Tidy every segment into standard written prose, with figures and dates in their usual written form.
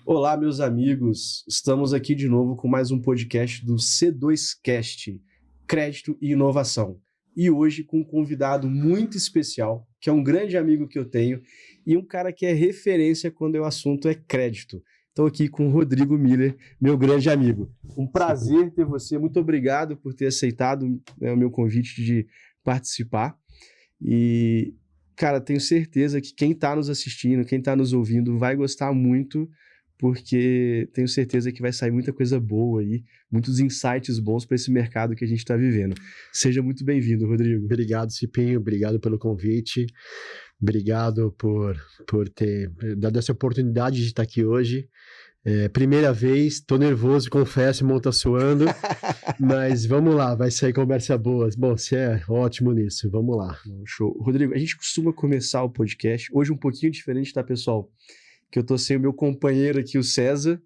Olá, meus amigos. Estamos aqui de novo com mais um podcast do C2Cast, Crédito e Inovação. E hoje com um convidado muito especial, que é um grande amigo que eu tenho e um cara que é referência quando o assunto é crédito. Estou aqui com o Rodrigo Miller, meu grande amigo. Um prazer ter você. Muito obrigado por ter aceitado o meu convite de participar. E, cara, tenho certeza que quem está nos assistindo, quem está nos ouvindo, vai gostar muito, porque tenho certeza que vai sair muita coisa boa aí, muitos insights bons para esse mercado que a gente está vivendo. Seja muito bem-vindo, Rodrigo. Obrigado, Cipinho. Obrigado pelo convite. Obrigado por ter dado essa oportunidade de estar aqui hoje. Primeira vez, tô nervoso, confesso, mão tá suando, mas vamos lá, vai sair conversa boa. Bom, você é ótimo nisso, vamos lá. Show. Rodrigo, a gente costuma começar o podcast, hoje um pouquinho diferente, tá, pessoal? Que eu tô sem o meu companheiro aqui, o César,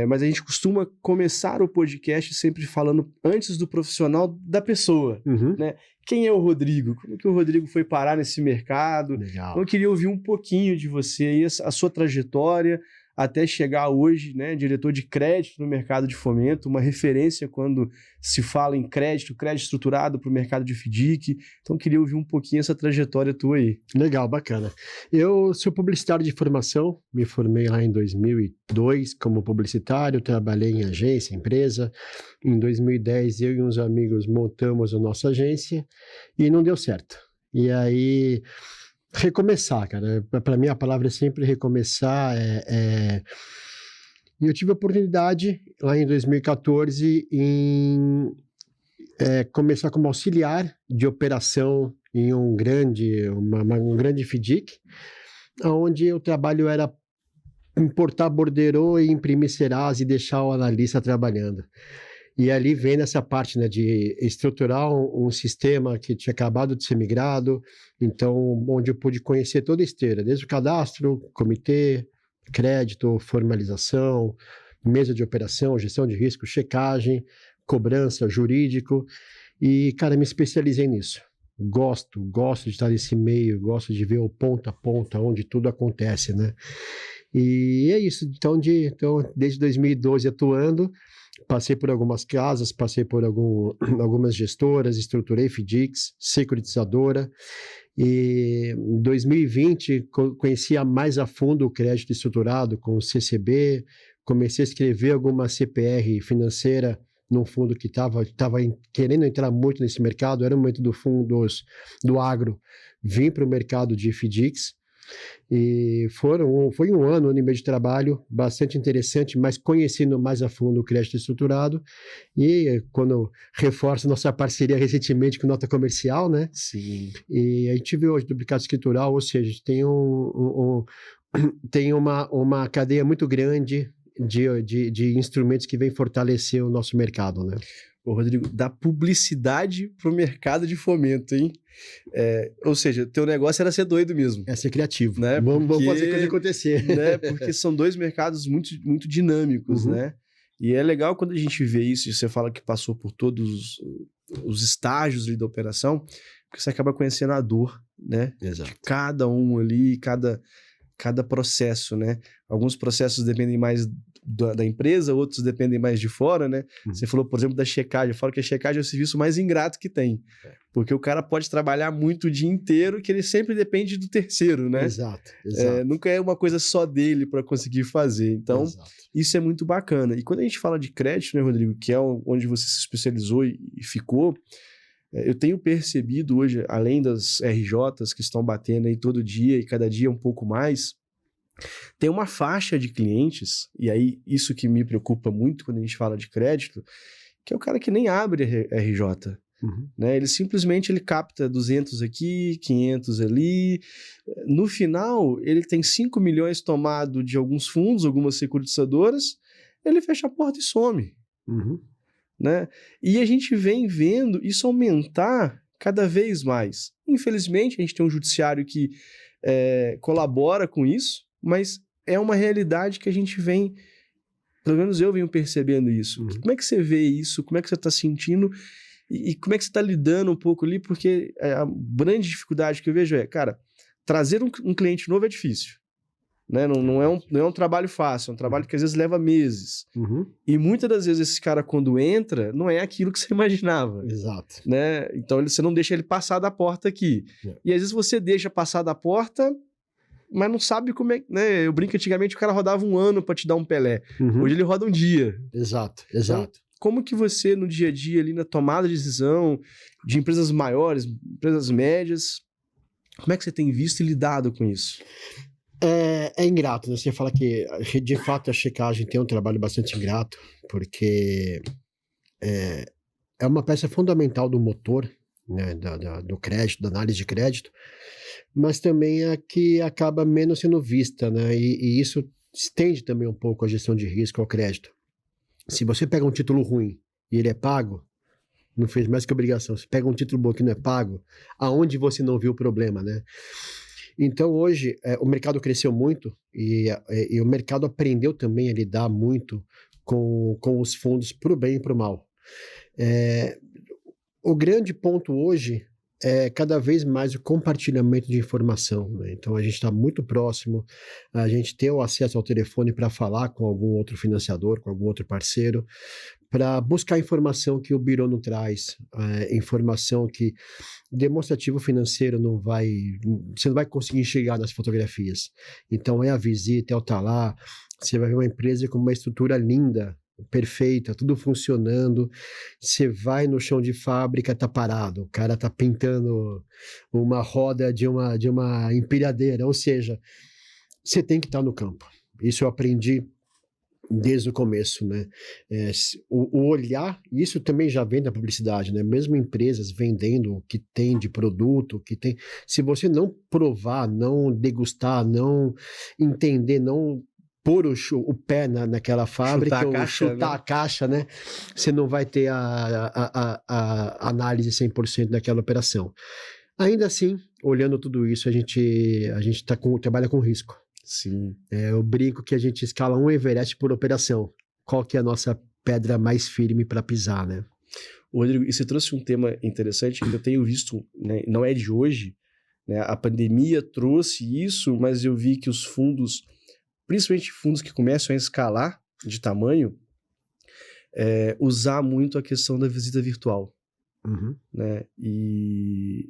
mas a gente costuma começar o podcast sempre falando antes do profissional da pessoa, né? Quem é o Rodrigo? Como que o Rodrigo foi parar nesse mercado? Legal. Então eu queria ouvir um pouquinho de você aí, a sua trajetória, até chegar hoje, né, diretor de crédito no mercado de fomento, uma referência quando se fala em crédito estruturado para o mercado de FDIC. Então, eu queria ouvir um pouquinho essa trajetória tua aí. Legal, bacana. Eu sou publicitário de formação, me formei lá em 2002 como publicitário, trabalhei em agência, empresa. Em 2010, eu e uns amigos montamos a nossa agência e não deu certo. E aí... recomeçar, cara. Para mim a palavra é sempre recomeçar. E eu tive a oportunidade lá em 2014 em começar como auxiliar de operação em um grande FDIC, onde o trabalho era importar borderô e imprimir Serasa e deixar o analista trabalhando. E ali vem nessa parte, né, de estruturar um sistema que tinha acabado de ser migrado, então, onde eu pude conhecer toda a esteira, desde o cadastro, comitê, crédito, formalização, mesa de operação, gestão de risco, checagem, cobrança, jurídico, e, cara, me especializei nisso. Gosto de estar nesse meio, gosto de ver o ponta a ponta, onde tudo acontece, né? E é isso, então desde 2012 atuando, passei por algumas casas, passei por algumas gestoras, estruturei FDICs, securitizadora, e em 2020 conhecia mais a fundo o crédito estruturado com o CCB, comecei a escrever alguma CPR financeira num fundo que estava querendo entrar muito nesse mercado, era o momento do agro, vim para o mercado de FDICs, e foi um ano e meio de trabalho bastante interessante, mas conhecendo mais a fundo o crédito estruturado, e quando reforça nossa parceria recentemente com Nota Comercial, né? Sim. E a gente vê hoje duplicado escritural, ou seja, a gente tem uma cadeia muito grande de instrumentos que vem fortalecer o nosso mercado, né? Ô, Rodrigo, da publicidade para o mercado de fomento, hein? Ou seja, teu negócio era ser doido mesmo. É ser criativo, né? Vamos fazer coisa acontecer. Né? Porque são dois mercados muito, muito dinâmicos, né? E é legal quando a gente vê isso, e você fala que passou por todos os estágios ali da operação, porque você acaba conhecendo a dor, né? Exato. De cada um ali, cada processo, né? Alguns processos dependem mais da empresa, outros dependem mais de fora, né? Você falou, por exemplo, da checagem. Eu falo que a checagem é o serviço mais ingrato que tem. Porque o cara pode trabalhar muito o dia inteiro, que ele sempre depende do terceiro, né? Exato. Nunca é uma coisa só dele para conseguir fazer. Então, isso é muito bacana. E quando a gente fala de crédito, né, Rodrigo, que é onde você se especializou e ficou, eu tenho percebido hoje, além das RJs que estão batendo aí todo dia e cada dia um pouco mais, tem uma faixa de clientes, e aí isso que me preocupa muito quando a gente fala de crédito, que é o cara que nem abre RJ. Né? Ele simplesmente capta 200 aqui, 500 ali. No final, ele tem 5 milhões tomado de alguns fundos, algumas securitizadoras, ele fecha a porta e some. Né? E a gente vem vendo isso aumentar cada vez mais. Infelizmente, a gente tem um judiciário que colabora com isso, mas é uma realidade que a gente vem, pelo menos eu venho percebendo isso. Como é que você vê isso? Como é que você está sentindo? E como é que você está lidando um pouco ali? Porque a grande dificuldade que eu vejo cara, trazer um cliente novo é difícil. Né? Não é um trabalho fácil, é um trabalho que às vezes leva meses. E muitas das vezes esse cara, quando entra, não é aquilo que você imaginava. Exato. Né? Então você não deixa ele passar da porta aqui. E às vezes você deixa passar da porta, mas não sabe como é... Né? Eu brinco, antigamente o cara rodava 1 ano para te dar um Pelé. Hoje ele roda um dia. Exato. Então, como que você, no dia a dia, ali na tomada de decisão de empresas maiores, empresas médias, como é que você tem visto e lidado com isso? É ingrato, né? Você fala que, de fato, a checagem tem um trabalho bastante ingrato, porque é uma peça fundamental do motor, né? Do crédito, da análise de crédito, mas também é que acaba menos sendo vista, né? E isso estende também um pouco a gestão de risco ao crédito. Se você pega um título ruim e ele é pago, não fez mais que obrigação. Se pega um título bom que não é pago, aonde você não viu o problema, né? Então, hoje, o mercado cresceu muito e o mercado aprendeu também a lidar muito com os fundos para o bem e para o mal. O grande ponto hoje é cada vez mais o compartilhamento de informação, né? Então, a gente está muito próximo, a gente tem o acesso ao telefone para falar com algum outro financiador, com algum outro parceiro, para buscar informação que o Bureau não traz, informação que demonstrativo financeiro você não vai conseguir enxergar nas fotografias. Então é a visita, é o tá lá, você vai ver uma empresa com uma estrutura linda, perfeita, tudo funcionando, você vai no chão de fábrica, tá parado, o cara tá pintando uma roda de uma empilhadeira, ou seja, você tem que estar no campo. Isso eu aprendi desde o começo, né? O olhar, isso também já vem da publicidade, né? Mesmo empresas vendendo o que tem de produto, se você não provar, não degustar, não entender, não pôr o pé naquela fábrica, chutar a caixa, né? Você não vai ter a análise 100% daquela operação. Ainda assim, olhando tudo isso, a gente trabalha com risco. Sim. Eu brinco que a gente escala um Everest por operação. Qual que é a nossa pedra mais firme para pisar, né? Rodrigo, e você trouxe um tema interessante que eu tenho visto, né, não é de hoje, né? A pandemia trouxe isso, mas eu vi que os fundos, principalmente fundos que começam a escalar de tamanho, usar muito a questão da visita virtual. Né? E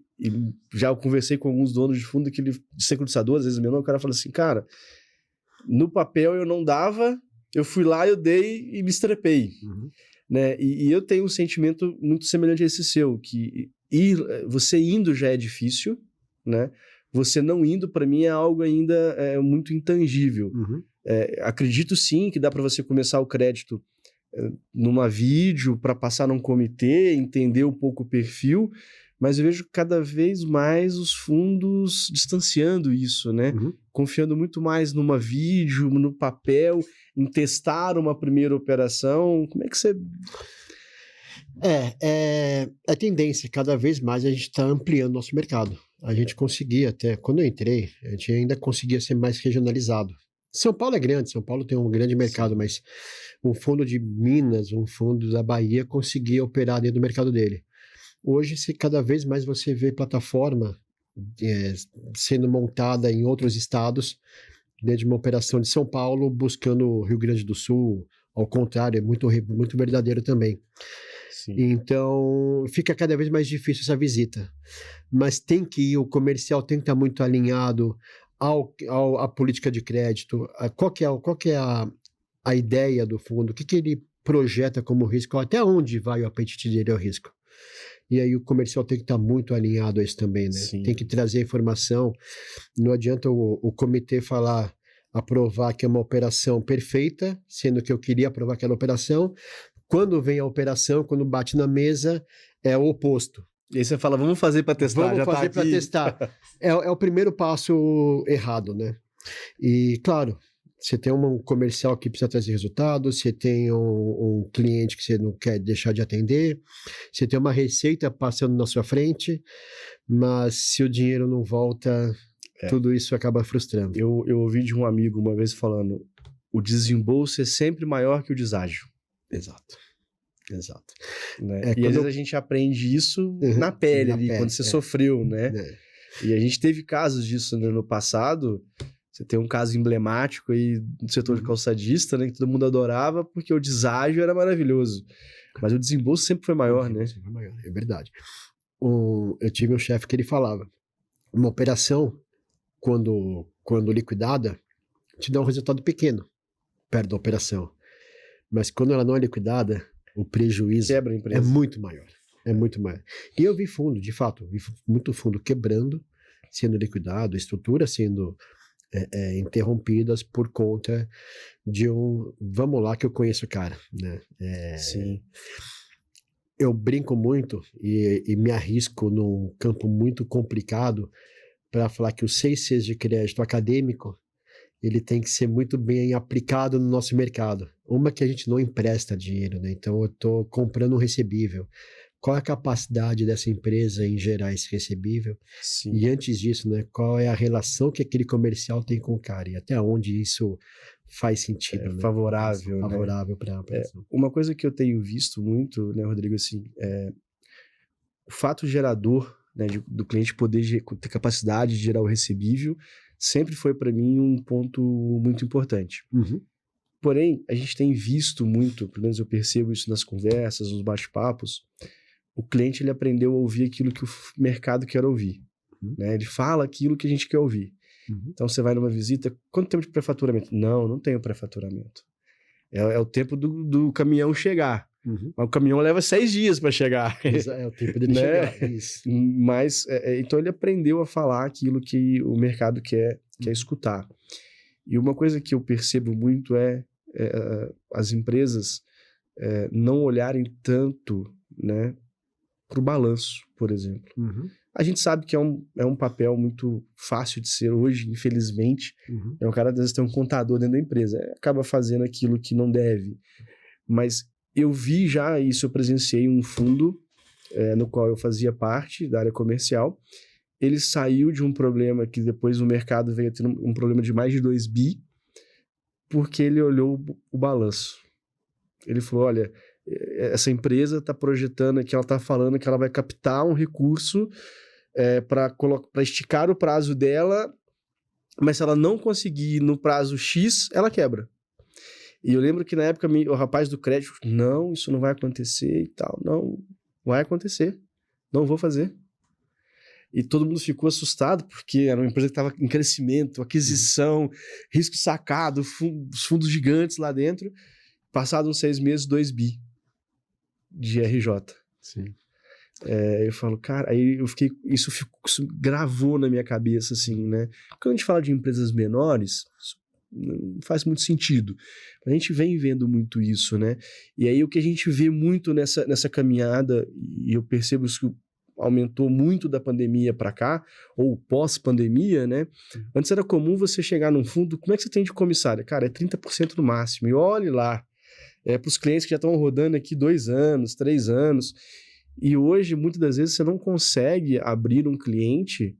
já eu conversei com alguns donos de fundo de securitizador, às vezes meu nome, o cara fala assim, cara, no papel eu não dava, eu fui lá, eu dei e me estrepei. Né? E eu tenho um sentimento muito semelhante a esse seu, que você indo já é difícil, né? Você não indo, para mim, é algo ainda muito intangível. Acredito sim que dá para você começar o crédito numa vídeo, para passar num comitê, entender um pouco o perfil, mas eu vejo cada vez mais os fundos distanciando isso, né? Confiando muito mais numa vídeo, no papel, em testar uma primeira operação. Como é que você... É tendência, cada vez mais a gente está ampliando nosso mercado. A gente conseguia até, quando eu entrei, a gente ainda conseguia ser mais regionalizado. São Paulo é grande, São Paulo tem um grande mercado, mas um fundo de Minas, um fundo da Bahia conseguia operar dentro do mercado dele. Hoje, cada vez mais você vê plataforma sendo montada em outros estados, dentro de uma operação de São Paulo, buscando o Rio Grande do Sul, ao contrário, é muito, muito verdadeiro também. Sim. Então, fica cada vez mais difícil essa visita. Mas o comercial tem que estar muito alinhado à política de crédito. Qual que é a ideia do fundo? O que ele projeta como risco? Até onde vai o apetite dele ao risco? E aí o comercial tem que estar muito alinhado a isso também, né? Sim. Tem que trazer informação. Não adianta o comitê aprovar que é uma operação perfeita, sendo que eu queria aprovar aquela operação. Quando vem a operação, quando bate na mesa, é o oposto. E aí você fala, vamos fazer para testar. Vamos fazer para testar. É o primeiro passo errado, né? E, claro, você tem um comercial que precisa trazer resultados, você tem um cliente que você não quer deixar de atender, você tem uma receita passando na sua frente, mas se o dinheiro não volta, tudo isso acaba frustrando. Eu ouvi de um amigo uma vez falando, o desembolso é sempre maior que o deságio. Exato. Né? E às vezes a gente aprende isso na pele, quando você sofreu, né? E a gente teve casos disso no passado. Você tem um caso emblemático aí do setor de calçadista, né? Que todo mundo adorava porque o deságio era maravilhoso. Mas o desembolso sempre foi maior, né? Sempre foi maior, é verdade. Eu tive um chefe que ele falava, uma operação, quando liquidada, te dá um resultado pequeno, perto da operação. Mas quando ela não é liquidada, o prejuízo Quebra a empresa. é muito maior. É muito maior. E eu vi fundo, de fato, vi muito fundo quebrando, sendo liquidado, estrutura sendo interrompidas por conta de vamos lá que eu conheço o cara, né? Sim. Eu brinco muito e me arrisco num campo muito complicado para falar que os 6 Cs de crédito acadêmico, ele tem que ser muito bem aplicado no nosso mercado. Uma que a gente não empresta dinheiro, né? Então eu estou comprando um recebível. Qual é a capacidade dessa empresa em gerar esse recebível? Sim. E antes disso, né, qual é a relação que aquele comercial tem com o cara? E até onde isso faz sentido, né? Favorável, né? Favorável para a operação. Uma coisa que eu tenho visto muito, né, Rodrigo, assim, o fato gerador, né, do cliente poder ter capacidade de gerar o recebível sempre foi para mim um ponto muito importante. Uhum. Porém, a gente tem visto muito, pelo menos eu percebo isso nas conversas, nos bate-papos, o cliente ele aprendeu a ouvir aquilo que o mercado quer ouvir. Né? Ele fala aquilo que a gente quer ouvir. Então você vai numa visita, quanto tempo de pré-faturamento? Não tenho pré-faturamento. É o tempo do caminhão chegar. Mas o caminhão leva 6 dias para chegar. É o tempo dele chegar. Isso. Mas, então ele aprendeu a falar aquilo que o mercado quer escutar. E uma coisa que eu percebo muito é as empresas não olharem tanto, né, para o balanço, por exemplo. A gente sabe que é um papel muito fácil de ser hoje, infelizmente. O cara, às vezes, tem um contador dentro da empresa, acaba fazendo aquilo que não deve. Mas eu vi já isso, eu presenciei um fundo no qual eu fazia parte da área comercial. Ele saiu de um problema que depois o mercado veio a ter um problema de mais de 2 bi, porque ele olhou o balanço. Ele falou, olha, essa empresa está projetando aqui, ela está falando que ela vai captar um recurso para esticar o prazo dela, mas se ela não conseguir no prazo X, ela quebra. E eu lembro que na época o rapaz do crédito, não, isso não vai acontecer e tal. Não, vai acontecer. Não vou fazer. E todo mundo ficou assustado, porque era uma empresa que estava em crescimento, aquisição, risco sacado, os fundos gigantes lá dentro. Passados uns 6 meses, 2 bi de RJ. Sim. Eu falo, cara, aí isso gravou na minha cabeça, assim, né? Quando a gente fala de empresas menores, não faz muito sentido. A gente vem vendo muito isso, né? E aí o que a gente vê muito nessa caminhada, e eu percebo isso que aumentou muito da pandemia para cá, ou pós-pandemia, né? Antes era comum você chegar num fundo, como é que você tem de comissária? Cara, é 30% no máximo, e olhe lá. Para os clientes que já estão rodando aqui 2 anos, 3 anos, e hoje, muitas das vezes, você não consegue abrir um cliente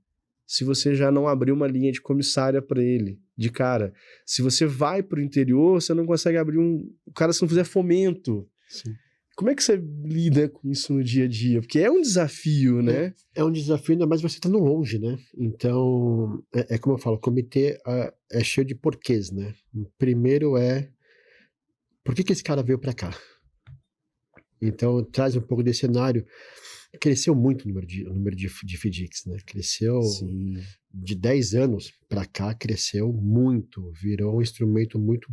se você já não abrir uma linha de comissária para ele, de cara. Se você vai para o interior, você não consegue abrir o cara se não fizer fomento. Sim. Como é que você lida com isso no dia a dia? Porque é um desafio, né? É um desafio, ainda mais você estando longe, né? Então, como eu falo, o comitê é cheio de porquês, né? O primeiro por que esse cara veio para cá? Então, traz um pouco desse cenário. Cresceu muito o número de FDICs, né? Cresceu. Sim. De 10 anos para cá, cresceu muito. Virou um instrumento muito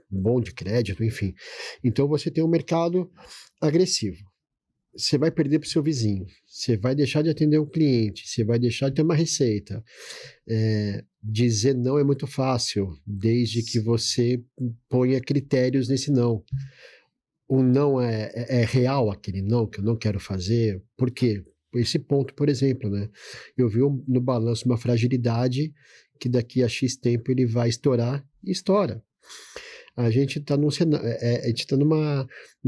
bom de crédito, enfim. Então, você tem um mercado agressivo. Você vai perder para o seu vizinho. Você vai deixar de atender um cliente. Você vai deixar de ter uma receita. Dizer não é muito fácil, desde que você ponha critérios nesse não. O não é real, aquele não que eu não quero fazer. Por quê? Esse ponto, por exemplo, né? Eu vi no balanço uma fragilidade que daqui a X tempo ele vai estourar e estoura. A gente está num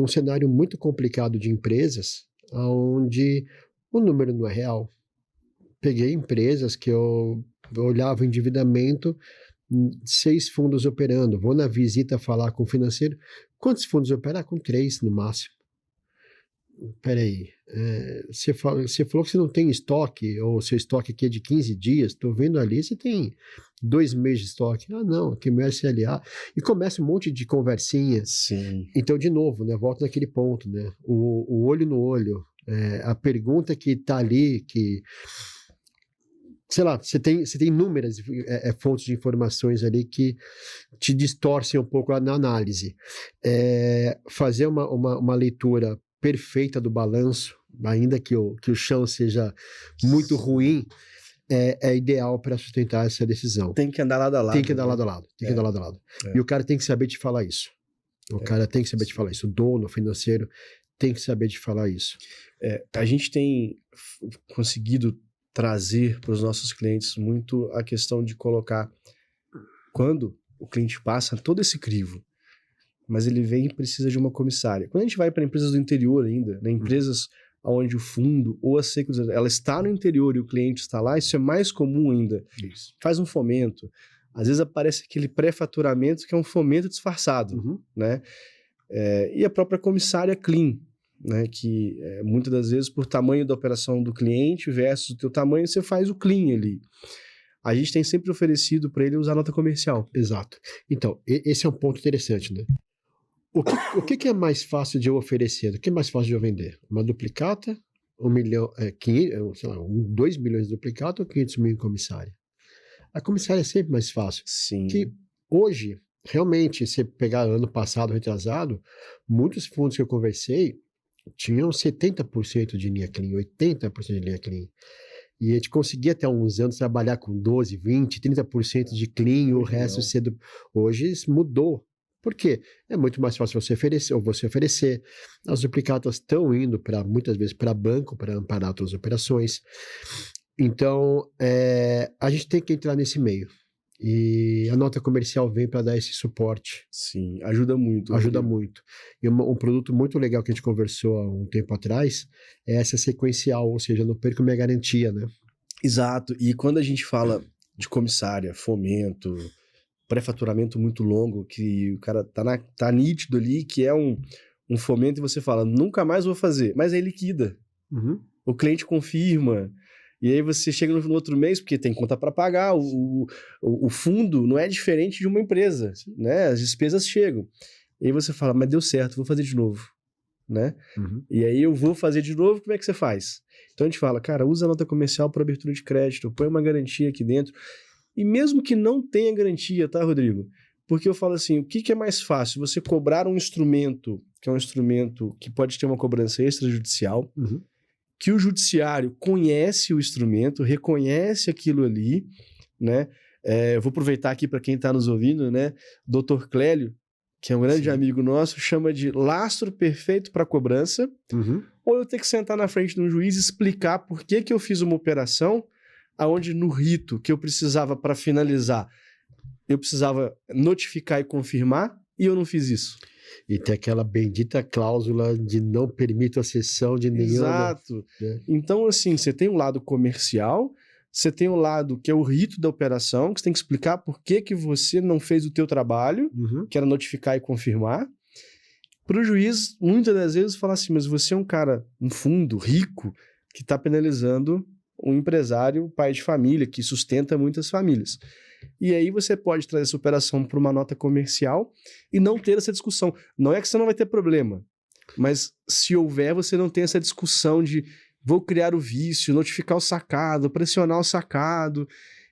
cenário muito complicado de empresas, onde o número não é real. Peguei empresas que eu olhava o endividamento, 6 fundos operando. Vou na visita falar com o financeiro. Quantos fundos operar? Com 3 no máximo. Peraí, você falou que você não tem estoque, ou seu estoque aqui é de 15 dias. Estou vendo ali, você tem 2 meses de estoque. Ah, não, aqui é meu SLA. E começa um monte de conversinha. Sim. Então, de novo, né, volta naquele ponto, né? O olho no olho. A pergunta que está ali, que... Sei lá, você tem inúmeras fontes de informações ali que te distorcem um pouco na análise. Fazer uma leitura perfeita do balanço, ainda que o chão seja muito ruim, é ideal para sustentar essa decisão. Tem que andar lado a lado. Tem que andar lado a lado. Tem que andar lado a lado. E o cara tem que saber te falar isso. O cara tem que saber te falar isso. O dono financeiro tem que saber te falar isso. A gente tem conseguido trazer para os nossos clientes muito a questão de colocar, quando o cliente passa todo esse crivo, mas ele vem e precisa de uma comissária. Quando a gente vai para empresas do interior ainda, né, empresas onde o fundo ou a securitização, ela está no interior e o cliente está lá, isso é mais comum ainda. Isso. Faz um fomento. Às vezes aparece aquele pré-faturamento que é um fomento disfarçado, né? E a própria comissária clean, né, que muitas das vezes por tamanho da operação do cliente versus o teu tamanho, você faz o clean ali. A gente tem sempre oferecido para ele usar nota comercial. Exato. Então, esse é um ponto interessante, né? O que é mais fácil de eu oferecer? O que é mais fácil de eu vender? Uma duplicata, 1 milhão, 2 milhões de duplicata ou 500 mil em comissária? A comissária é sempre mais fácil. Sim. Que hoje, realmente, se pegar ano passado, retrasado, muitos fundos que eu conversei tinham 70% de linha clean, 80% de linha clean. E a gente conseguia até uns anos trabalhar com 12, 20, 30% de clean e o resto cedo. Hoje isso mudou. Por quê? É muito mais fácil você oferecer. As duplicatas estão indo muitas vezes para banco para amparar outras operações. Então, a gente tem que entrar nesse meio. E a nota comercial vem para dar esse suporte. Sim, ajuda muito. Ajuda muito. E um produto muito legal que a gente conversou há um tempo atrás é essa sequencial, ou seja, eu não perco minha garantia, né? Exato. E quando a gente fala de comissária, fomento, pré-faturamento muito longo, que o cara tá nítido ali, que é um fomento e você fala, nunca mais vou fazer, mas aí liquida. O cliente confirma. E aí você chega no outro mês, porque tem conta para pagar, o fundo não é diferente de uma empresa, né? As despesas chegam. E aí você fala, mas deu certo, vou fazer de novo, né? E aí eu vou fazer de novo, como é que você faz? Então a gente fala, cara, usa a nota comercial para abertura de crédito, põe uma garantia aqui dentro. E mesmo que não tenha garantia, tá, Rodrigo? Porque eu falo assim, o que é mais fácil? Você cobrar um instrumento, que é um instrumento que pode ter uma cobrança extrajudicial, que o judiciário conhece o instrumento, reconhece aquilo ali, né? Eu vou aproveitar aqui para quem está nos ouvindo, né? Dr. Clélio, que é um grande amigo nosso, chama de lastro perfeito para cobrança, ou eu ter que sentar na frente de um juiz e explicar por que eu fiz uma operação aonde no rito que eu precisava para finalizar, eu precisava notificar e confirmar, e eu não fiz isso. E tem aquela bendita cláusula de não permito a cessão de nenhuma... Exato. Né? Então, assim, você tem um lado comercial, você tem um lado que é o rito da operação, que você tem que explicar por que você não fez o teu trabalho, que era notificar e confirmar. Para o juiz, muitas das vezes, falar assim, mas você é um cara, um fundo rico, que está penalizando um empresário, pai de família, que sustenta muitas famílias. E aí você pode trazer essa operação para uma nota comercial e não ter essa discussão. Não é que você não vai ter problema, mas se houver, você não tem essa discussão de vou criar o vício, notificar o sacado, pressionar o sacado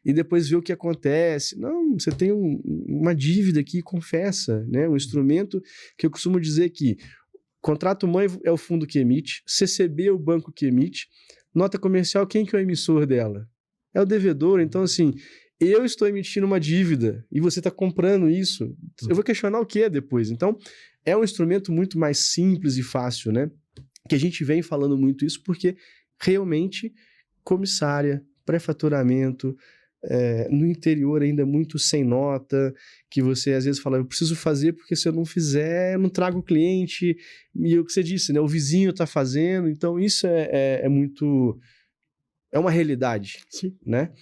e depois ver o que acontece. Não, você tem uma dívida aqui, confessa, né? Um instrumento que eu costumo dizer que contrato mãe é o fundo que emite, CCB é o banco que emite, nota comercial, quem que é o emissor dela? É o devedor. Então, assim, eu estou emitindo uma dívida e você está comprando isso. Eu vou questionar o que é depois. Então, é um instrumento muito mais simples e fácil, né? Que a gente vem falando muito isso porque realmente comissária, pré-faturamento, no interior ainda muito sem nota, que você às vezes fala, eu preciso fazer porque se eu não fizer, eu não trago o cliente, e o que você disse, né? O vizinho está fazendo, então isso é muito... É uma realidade, né?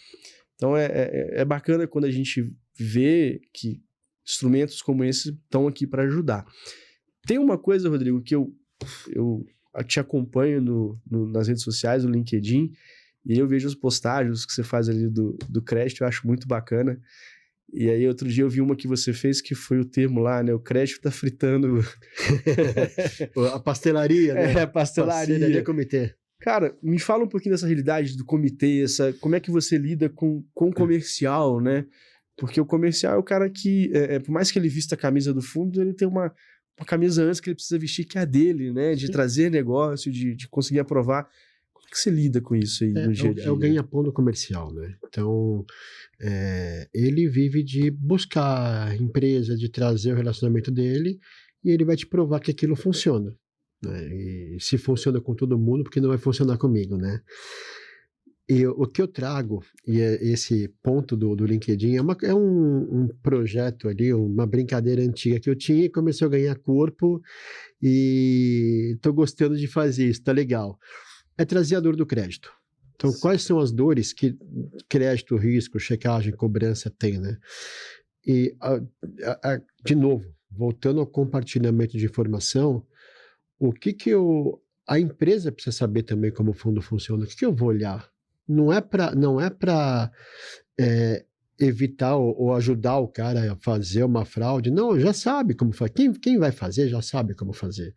Então é bacana quando a gente vê que instrumentos como esse estão aqui para ajudar. Tem uma coisa, Rodrigo, que eu te acompanho nas redes sociais, no LinkedIn, E aí eu vejo os postagens que você faz ali do crédito, eu acho muito bacana. E aí outro dia eu vi uma que você fez que foi o termo lá, né? O crédito tá fritando... A pastelaria, né? É, a pastelaria. Comitê. Cara, me fala um pouquinho dessa realidade do comitê, como é que você lida com o comercial, né? Porque o comercial é o cara que, por mais que ele vista a camisa do fundo, ele tem uma camisa antes que ele precisa vestir, que é a dele, né? De trazer negócio, de conseguir aprovar. Como é que você lida com isso aí no dia a dia? É o ganha-pão do comercial, né? Então, ele vive de buscar a empresa, de trazer o relacionamento dele, e ele vai te provar que aquilo funciona. Né? E se funciona com todo mundo, porque não vai funcionar comigo, né? E o que eu trago, e esse ponto do LinkedIn, é um projeto ali, uma brincadeira antiga que eu tinha e começou a ganhar corpo e estou gostando de fazer isso, tá legal. É trazer a dor do crédito. Então, quais são as dores que crédito, risco, checagem, cobrança tem, né? E, de novo, voltando ao compartilhamento de informação, o que a empresa precisa saber também como o fundo funciona, o que eu vou olhar? Não é para evitar ou ajudar o cara a fazer uma fraude. Não, já sabe como fazer. Quem vai fazer já sabe como fazer.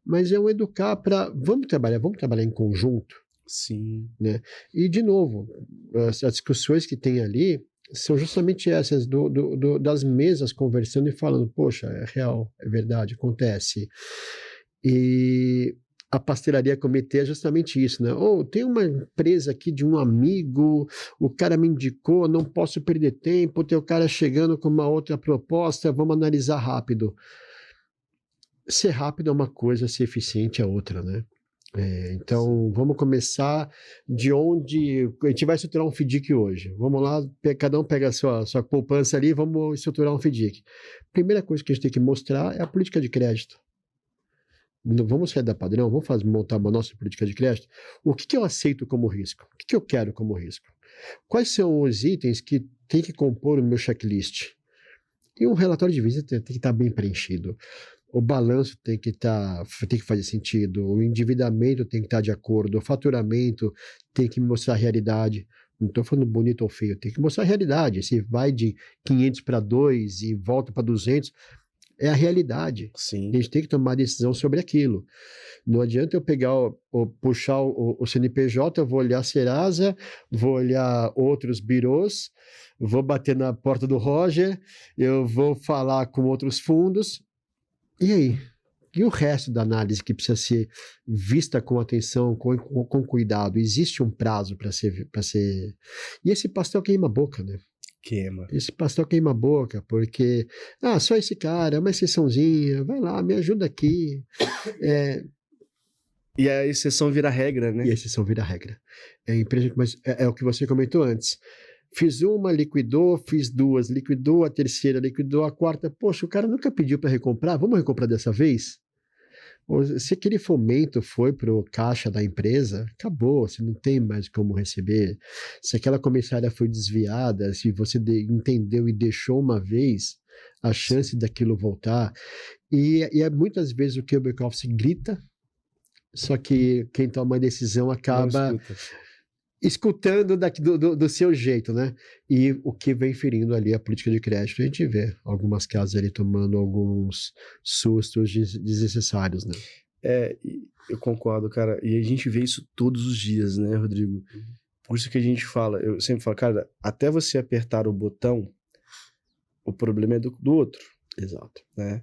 Mas é um educar para... Vamos trabalhar em conjunto. Sim. Né? E, de novo, as discussões que tem ali são justamente essas das mesas conversando e falando, poxa, é real, é verdade, acontece. E a pastelaria comitê é justamente isso, né? Tem uma empresa aqui de um amigo, o cara me indicou, não posso perder tempo, tem o cara chegando com uma outra proposta, vamos analisar rápido. Ser rápido é uma coisa, ser eficiente é outra, né? Então, vamos começar de onde... A gente vai estruturar um FDIC hoje. Vamos lá, cada um pega a sua poupança ali, vamos estruturar um FDIC. Primeira coisa que a gente tem que mostrar é a política de crédito. Vamos sair da padrão, vamos montar uma nossa política de crédito. O que eu aceito como risco? O que eu quero como risco? Quais são os itens que tem que compor o meu checklist? E um relatório de visita tem que estar bem preenchido. O balanço tem que fazer sentido, o endividamento tem que estar de acordo, o faturamento tem que mostrar a realidade. Não estou falando bonito ou feio, tem que mostrar a realidade. Se vai de 500 para 2 e volta para 200, é a realidade. Sim. A gente tem que tomar decisão sobre aquilo. Não adianta eu pegar, puxar o CNPJ, eu vou olhar a Serasa, vou olhar outros birôs, vou bater na porta do Roger, eu vou falar com outros fundos. E aí? E o resto da análise que precisa ser vista com atenção, com cuidado? Existe um prazo para ser... E esse pastel queima a boca, né? Queima. Esse pastel queima a boca, porque... só esse cara, é uma exceçãozinha, vai lá, me ajuda aqui. E a exceção vira regra, né? E a exceção vira regra. Mas é o que você comentou antes. Fiz uma, liquidou, fiz duas, liquidou a terceira, liquidou a quarta. Poxa, o cara nunca pediu para recomprar, vamos recomprar dessa vez? Se aquele fomento foi para o caixa da empresa, acabou, você não tem mais como receber. Se aquela comissária foi desviada, se você entendeu e deixou uma vez, a chance daquilo voltar. E é muitas vezes o que o back-office grita, só que quem toma a decisão acaba escutando do seu jeito, né? E o que vem ferindo ali a política de crédito, a gente vê algumas casas ali tomando alguns sustos desnecessários, né? Eu concordo, cara. E a gente vê isso todos os dias, né, Rodrigo? Por isso que a gente fala, eu sempre falo, cara, até você apertar o botão, o problema é do outro. Exato. Né?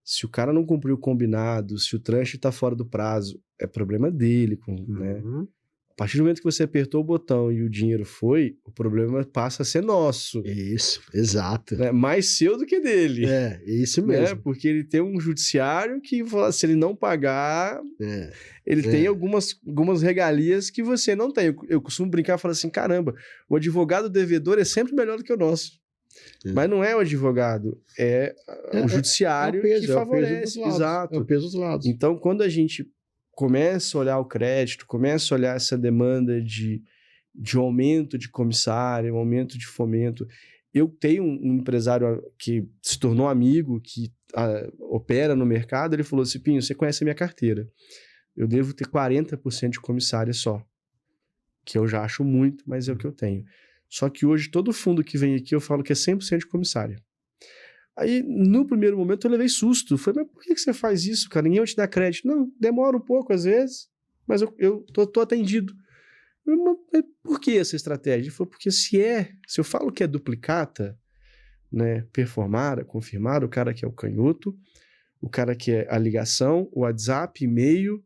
Se o cara não cumpriu o combinado, se o tranche tá fora do prazo, é problema dele, né? A partir do momento que você apertou o botão e o dinheiro foi, o problema passa a ser nosso. Isso, exato. Né? Mais seu do que dele. É isso mesmo. Né? Porque ele tem um judiciário que, se ele não pagar, ele tem algumas regalias que você não tem. Eu costumo brincar e falar assim, caramba, o advogado devedor é sempre melhor do que o nosso. Mas não é o advogado, é o judiciário que favorece. Exato. É o peso dos lados. Então, quando a gente começa a olhar o crédito, começa a olhar essa demanda de aumento de comissário, um aumento de fomento. Eu tenho um empresário que se tornou amigo, que opera no mercado, ele falou assim, Pinho, você conhece a minha carteira. Eu devo ter 40% de comissária só. que eu já acho muito, mas é o que eu tenho. Só que hoje, todo fundo que vem aqui, eu falo que é 100% de comissário. Aí, no primeiro momento, eu levei susto. Falei, mas por que você faz isso, cara? Ninguém vai te dar crédito. Não, demora um pouco às vezes, mas eu tô atendido. Mas por que essa estratégia? Ele falou, porque se eu falo que é duplicata, né, performada, confirmada, o cara que é o canhoto, o cara que é a ligação, o WhatsApp, e-mail,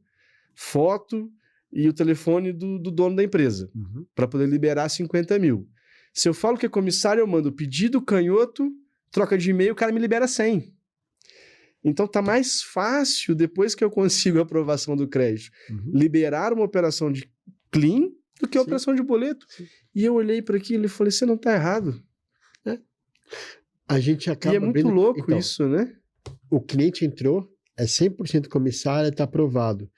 foto e o telefone do dono da empresa, para poder liberar 50 mil. Se eu falo que é comissário, eu mando pedido, canhoto, troca de e-mail, o cara me libera 100. Então tá mais fácil, depois que eu consigo a aprovação do crédito, liberar uma operação de clean do que a operação de boleto. Sim. E eu olhei para aquilo e falei, você não tá errado. A gente acaba e é muito louco então, isso, né? O cliente entrou, é 100% comissário, está aprovado.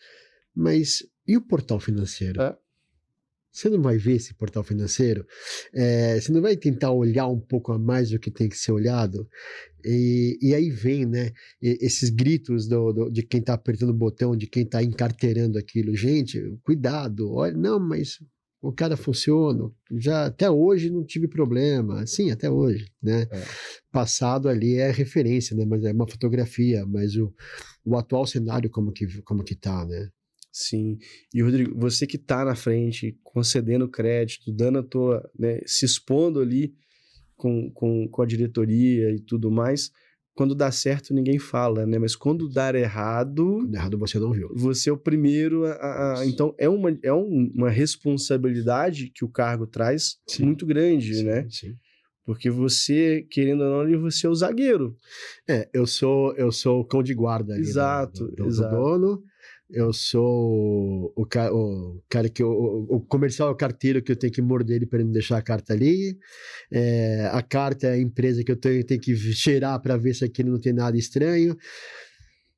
Mas e o portal financeiro? Você não vai ver esse portal financeiro? Você não vai tentar olhar um pouco a mais do que tem que ser olhado? E aí vem, né, esses gritos de quem está apertando o botão, de quem está encarteirando aquilo. Gente, cuidado, olha, não, mas o cara funciona, já até hoje não tive problema. Sim, até hoje, né? Passado ali é referência, né? Mas é uma fotografia, mas o atual cenário como que tá, né? Sim. E, Rodrigo, você que tá na frente, concedendo crédito, dando a tua, né, se expondo ali com a diretoria e tudo mais, quando dá certo ninguém fala, né? Mas quando dar errado... Quando errado você não viu. Você é o primeiro Então, é uma responsabilidade que o cargo traz muito grande, né? Sim. Porque você, querendo ou não, você é o zagueiro. Eu sou o cão de guarda ali exato. do dono. Eu sou o cara que... O comercial é o carteiro que eu tenho que morder ele para ele não deixar a carta ali. A carta é a empresa que eu tenho que cheirar para ver se aquilo não tem nada estranho.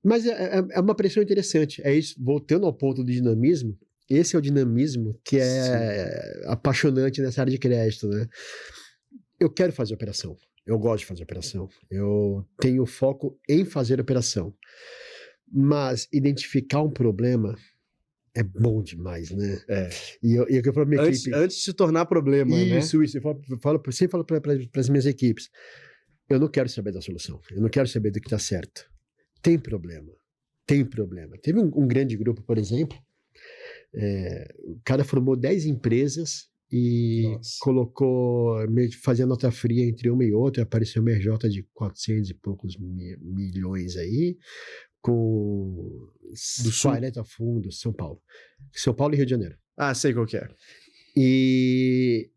Mas é uma pressão interessante. É isso, voltando ao ponto do dinamismo, esse é o dinamismo que é apaixonante nessa área de crédito, né? Eu quero fazer operação. Eu gosto de fazer operação. Eu tenho foco em fazer operação. Mas identificar um problema é bom demais, né? E eu falo pra minha equipe... Antes de se tornar problema, né? Isso. Eu sempre falo para as minhas equipes. Eu não quero saber da solução. Eu não quero saber do que está certo. Tem problema. Teve um grande grupo, por exemplo, o cara formou 10 empresas e colocou, fazia nota fria entre uma e outra, apareceu uma RJ de 400 e poucos milhões aí, com do 40 fundos, São Paulo e Rio de Janeiro. Sei qual que é. E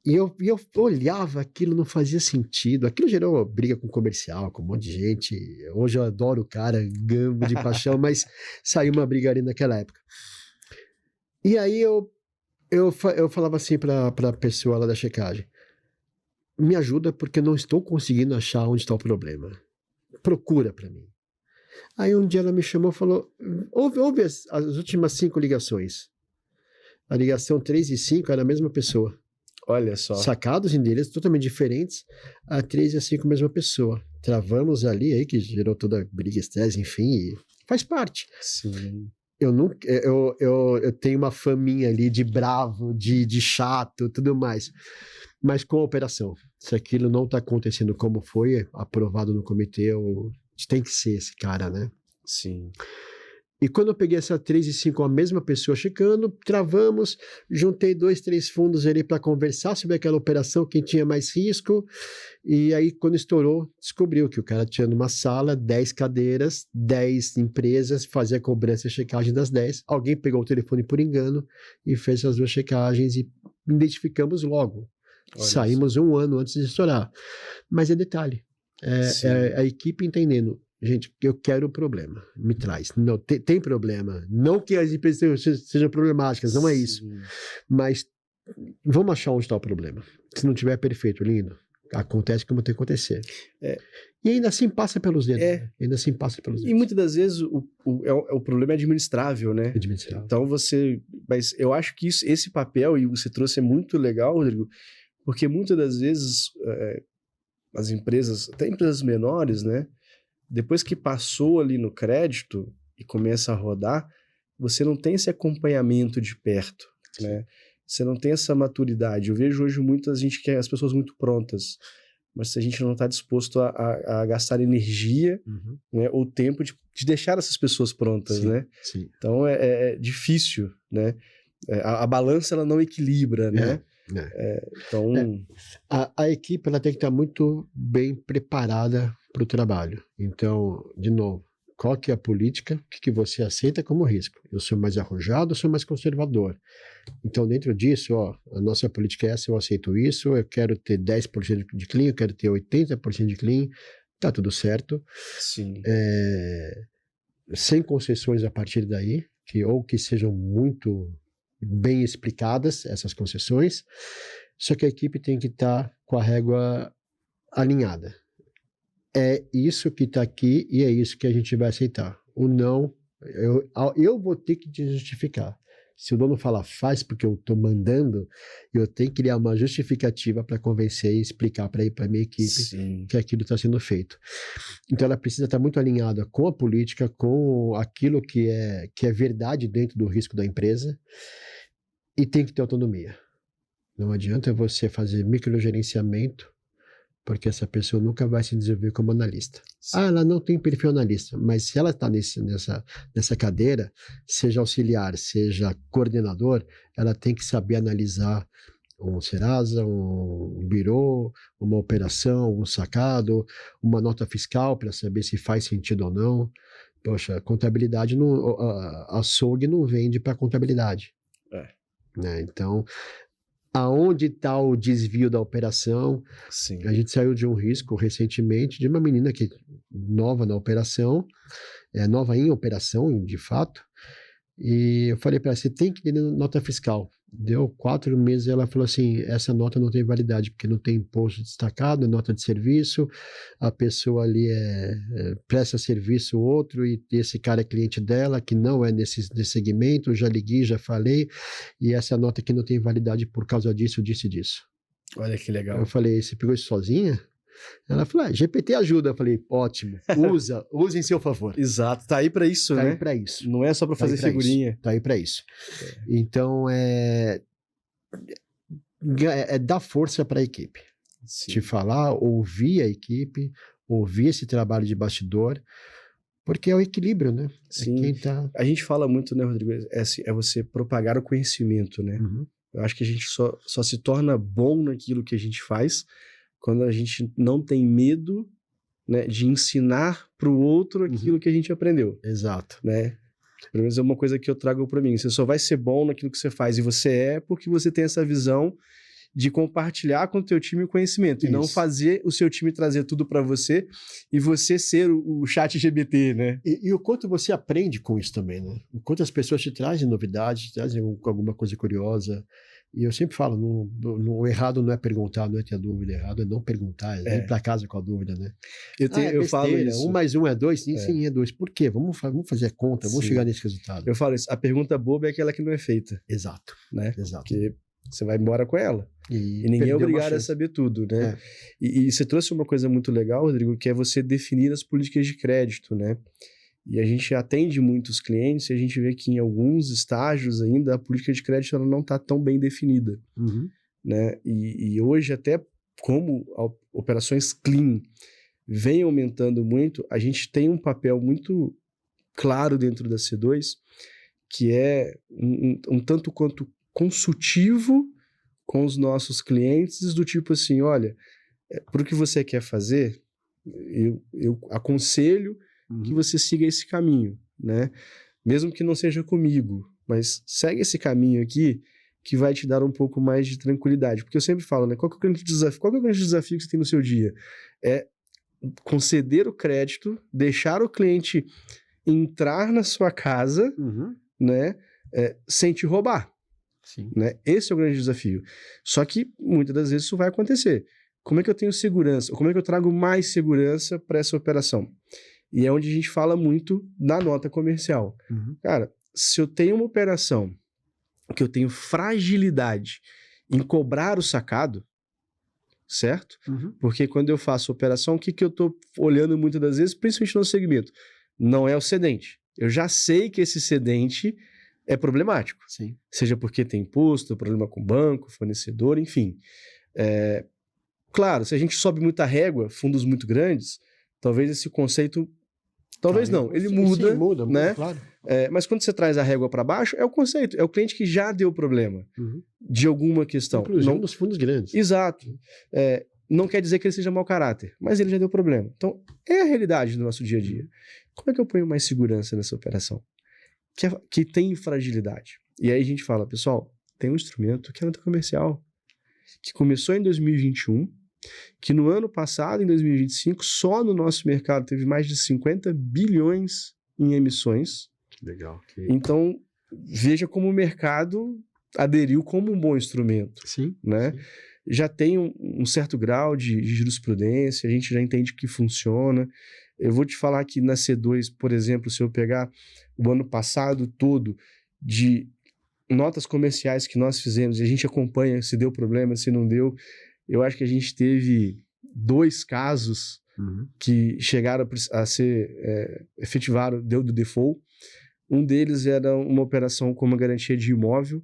eu olhava aquilo, não fazia sentido. Aquilo gerou briga com comercial, com um monte de gente. Hoje eu adoro o cara, gambo de paixão, mas saiu uma briga ali naquela época. E aí eu falava assim para a pessoa lá da checagem: me ajuda porque eu não estou conseguindo achar onde está o problema. Procura para mim. Aí um dia ela me chamou e falou: ouve as últimas 5 ligações. A ligação 3 e 5 era a mesma pessoa. Olha só. Sacados endereços totalmente diferentes, a 3 e a 5 a mesma pessoa. Travamos ali, aí que gerou toda a briga, estresse, enfim, e faz parte. Sim. Eu tenho uma faminha ali de bravo, de chato, tudo mais. Mas com a operação, se aquilo não está acontecendo como foi aprovado no comitê, tem que ser esse cara, né? Sim. E quando eu peguei essa 3 e 5, a mesma pessoa checando, travamos, juntei 2, 3 fundos ali para conversar sobre aquela operação, quem tinha mais risco, e aí quando estourou, descobriu que o cara tinha numa sala 10 cadeiras, 10 empresas, fazia a cobrança e checagem das 10, alguém pegou o telefone por engano e fez as 2 checagens e identificamos logo. Saímos um ano antes de estourar. Mas é detalhe, a equipe entendendo: gente, eu quero o problema, me traz. Não, tem problema. Não que as empresas sejam problemáticas, não é isso. Mas vamos achar onde está o problema. Se não tiver, perfeito, lindo. Acontece como tem que acontecer. E ainda assim passa pelos dedos. Ainda assim passa pelos dedos. E muitas das vezes o problema é administrável, né? Administrável. Então mas eu acho que esse papel, e você trouxe, é muito legal, Rodrigo, porque muitas das vezes as empresas, até empresas menores, né? Depois que passou ali no crédito e começa a rodar, você não tem esse acompanhamento de perto, né? você não tem essa maturidade. Eu vejo hoje muita gente que é as pessoas muito prontas, mas se a gente não está disposto a gastar energia, né, ou tempo de deixar essas pessoas prontas, sim, né? Sim. Então é difícil, né? A balança ela não equilibra, né? Então a equipe ela tem que estar muito bem preparada para o trabalho. Então, de novo, qual que é a política? O que você aceita como risco? Eu sou mais arrojado, eu sou mais conservador. Então, dentro disso, a nossa política é essa, eu aceito isso, eu quero ter 10% de clean, eu quero ter 80% de clean, tá tudo certo. Sim. Sem concessões a partir daí, que sejam muito bem explicadas essas concessões, só que a equipe tem que estar com a régua alinhada. É isso que está aqui e é isso que a gente vai aceitar. O não, eu vou ter que te justificar. Se o dono falar faz porque eu estou mandando, eu tenho que criar uma justificativa para convencer e explicar para a minha equipe Sim. que aquilo está sendo feito. Então ela precisa estar muito alinhada com a política, com aquilo que é verdade dentro do risco da empresa e tem que ter autonomia. Não adianta você fazer microgerenciamento porque essa pessoa nunca vai se desenvolver como analista. Sim. Ela não tem perfil analista, mas se ela está nessa cadeira, seja auxiliar, seja coordenador, ela tem que saber analisar um Serasa, um birô, uma operação, um sacado, uma nota fiscal para saber se faz sentido ou não. Poxa, contabilidade, açougue não vende para contabilidade. Né? Então, aonde está o desvio da operação? Sim. A gente saiu de um risco recentemente de uma menina que nova na operação, nova em operação, de fato, e eu falei para ela, você tem que ter nota fiscal. Deu 4 meses e ela falou assim, essa nota não tem validade, porque não tem imposto destacado, é nota de serviço, a pessoa ali presta serviço outro e esse cara é cliente dela, que não é nesse segmento, já liguei, já falei, e essa nota aqui não tem validade por causa disso, disso e disso. Olha que legal. Eu falei, você pegou isso sozinha? Ela falou, GPT ajuda. Eu falei, ótimo, usa em seu favor. Exato, tá aí para isso, né? Tá aí para isso. Não é só para fazer figurinha. Tá aí para isso. Então, dar força para a equipe. Sim. Te falar, ouvir a equipe, ouvir esse trabalho de bastidor, porque é o equilíbrio, né? Sim. A gente fala muito, né, Rodrigo? É você propagar o conhecimento, né? Eu acho que a gente só se torna bom naquilo que a gente faz quando a gente não tem medo, né, de ensinar para o outro aquilo que a gente aprendeu. Exato. Né? Pelo menos é uma coisa que eu trago para mim. Você só vai ser bom naquilo que você faz e você porque você tem essa visão de compartilhar com o teu time o conhecimento. Isso. E não fazer o seu time trazer tudo para você e você ser o chat GPT, né? E o quanto você aprende com isso também, né? O quanto as pessoas te trazem novidades, te trazem alguma coisa curiosa. E eu sempre falo, o errado não é perguntar, não é ter dúvida, errado é não perguntar, é ir para casa com a dúvida, né? Eu falo isso. 1 mais 1 é 2? Sim, é 2. Por quê? Vamos fazer a conta, vamos chegar nesse resultado. Eu falo isso, a pergunta boba é aquela que não é feita. Exato. Né? Exato. Porque você vai embora com ela. E ninguém é obrigado a saber tudo, né? E você trouxe uma coisa muito legal, Rodrigo, que é você definir as políticas de crédito, né? E a gente atende muitos clientes e a gente vê que em alguns estágios ainda a política de crédito ela não está tão bem definida. Né? E hoje, até como operações clean vem aumentando muito, a gente tem um papel muito claro dentro da C2, que é um tanto quanto consultivo com os nossos clientes, do tipo assim, olha, para o que você quer fazer, eu aconselho que você siga esse caminho, né? Mesmo que não seja comigo, mas segue esse caminho aqui que vai te dar um pouco mais de tranquilidade. Porque eu sempre falo, né? Qual que é o grande desafio que você tem no seu dia? É conceder o crédito, deixar o cliente entrar na sua casa, né? Sem te roubar. Sim. Né? Esse é o grande desafio. Só que muitas das vezes isso vai acontecer. Como é que eu tenho segurança? Como é que eu trago mais segurança para essa operação? E é onde a gente fala muito da nota comercial. Cara, se eu tenho uma operação que eu tenho fragilidade em cobrar o sacado, certo? Porque quando eu faço operação, o que eu estou olhando muitas das vezes, principalmente no segmento? Não é o cedente. Eu já sei que esse cedente é problemático. Sim. Seja porque tem imposto, problema com banco, fornecedor, enfim. Claro, se a gente sobe muita régua, fundos muito grandes, talvez esse conceito... Talvez não, ele muda, sim, muda, né? Claro. Mas quando você traz a régua para baixo, é o conceito, é o cliente que já deu problema de alguma questão. Inclusive nos fundos grandes. Exato. Não quer dizer que ele seja mau caráter, mas ele já deu problema. Então, é a realidade do nosso dia a dia. Como é que eu ponho mais segurança nessa operação? Que tem fragilidade. E aí a gente fala, pessoal, tem um instrumento que é nota comercial, que começou em 2021, que no ano passado, em 2025, só no nosso mercado teve mais de 50 bilhões em emissões. Legal. Então, veja como o mercado aderiu como um bom instrumento. Sim. Né? Sim. Já tem um certo grau de jurisprudência, a gente já entende que funciona. Eu vou te falar que na C2, por exemplo, se eu pegar o ano passado todo de notas comerciais que nós fizemos, e a gente acompanha se deu problema, se não deu, eu acho que a gente teve 2 casos que chegaram a ser efetivaram, deu do default. Um deles era uma operação com uma garantia de imóvel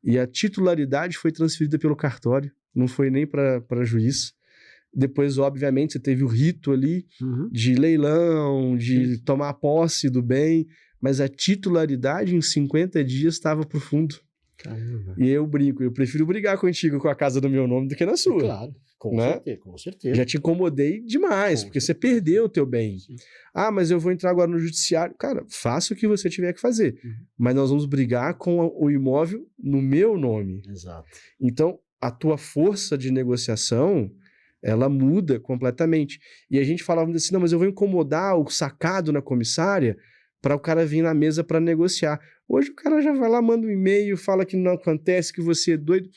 e a titularidade foi transferida pelo cartório, não foi nem para juiz. Depois, obviamente, você teve o rito ali de leilão, de tomar posse do bem, mas a titularidade em 50 dias estava pro fundo. Caramba. E eu brinco, eu prefiro brigar contigo com a casa do meu nome do que na sua. Claro, com certeza. Já te incomodei demais, porque você perdeu o teu bem. Sim. Mas eu vou entrar agora no judiciário. Cara, faça o que você tiver que fazer. Mas nós vamos brigar com o imóvel no meu nome. Exato. Então, a tua força de negociação, ela muda completamente. E a gente falava assim, não, mas eu vou incomodar o sacado na comissária para o cara vir na mesa para negociar. Hoje o cara já vai lá, manda um e-mail, fala que não acontece, que você é doido.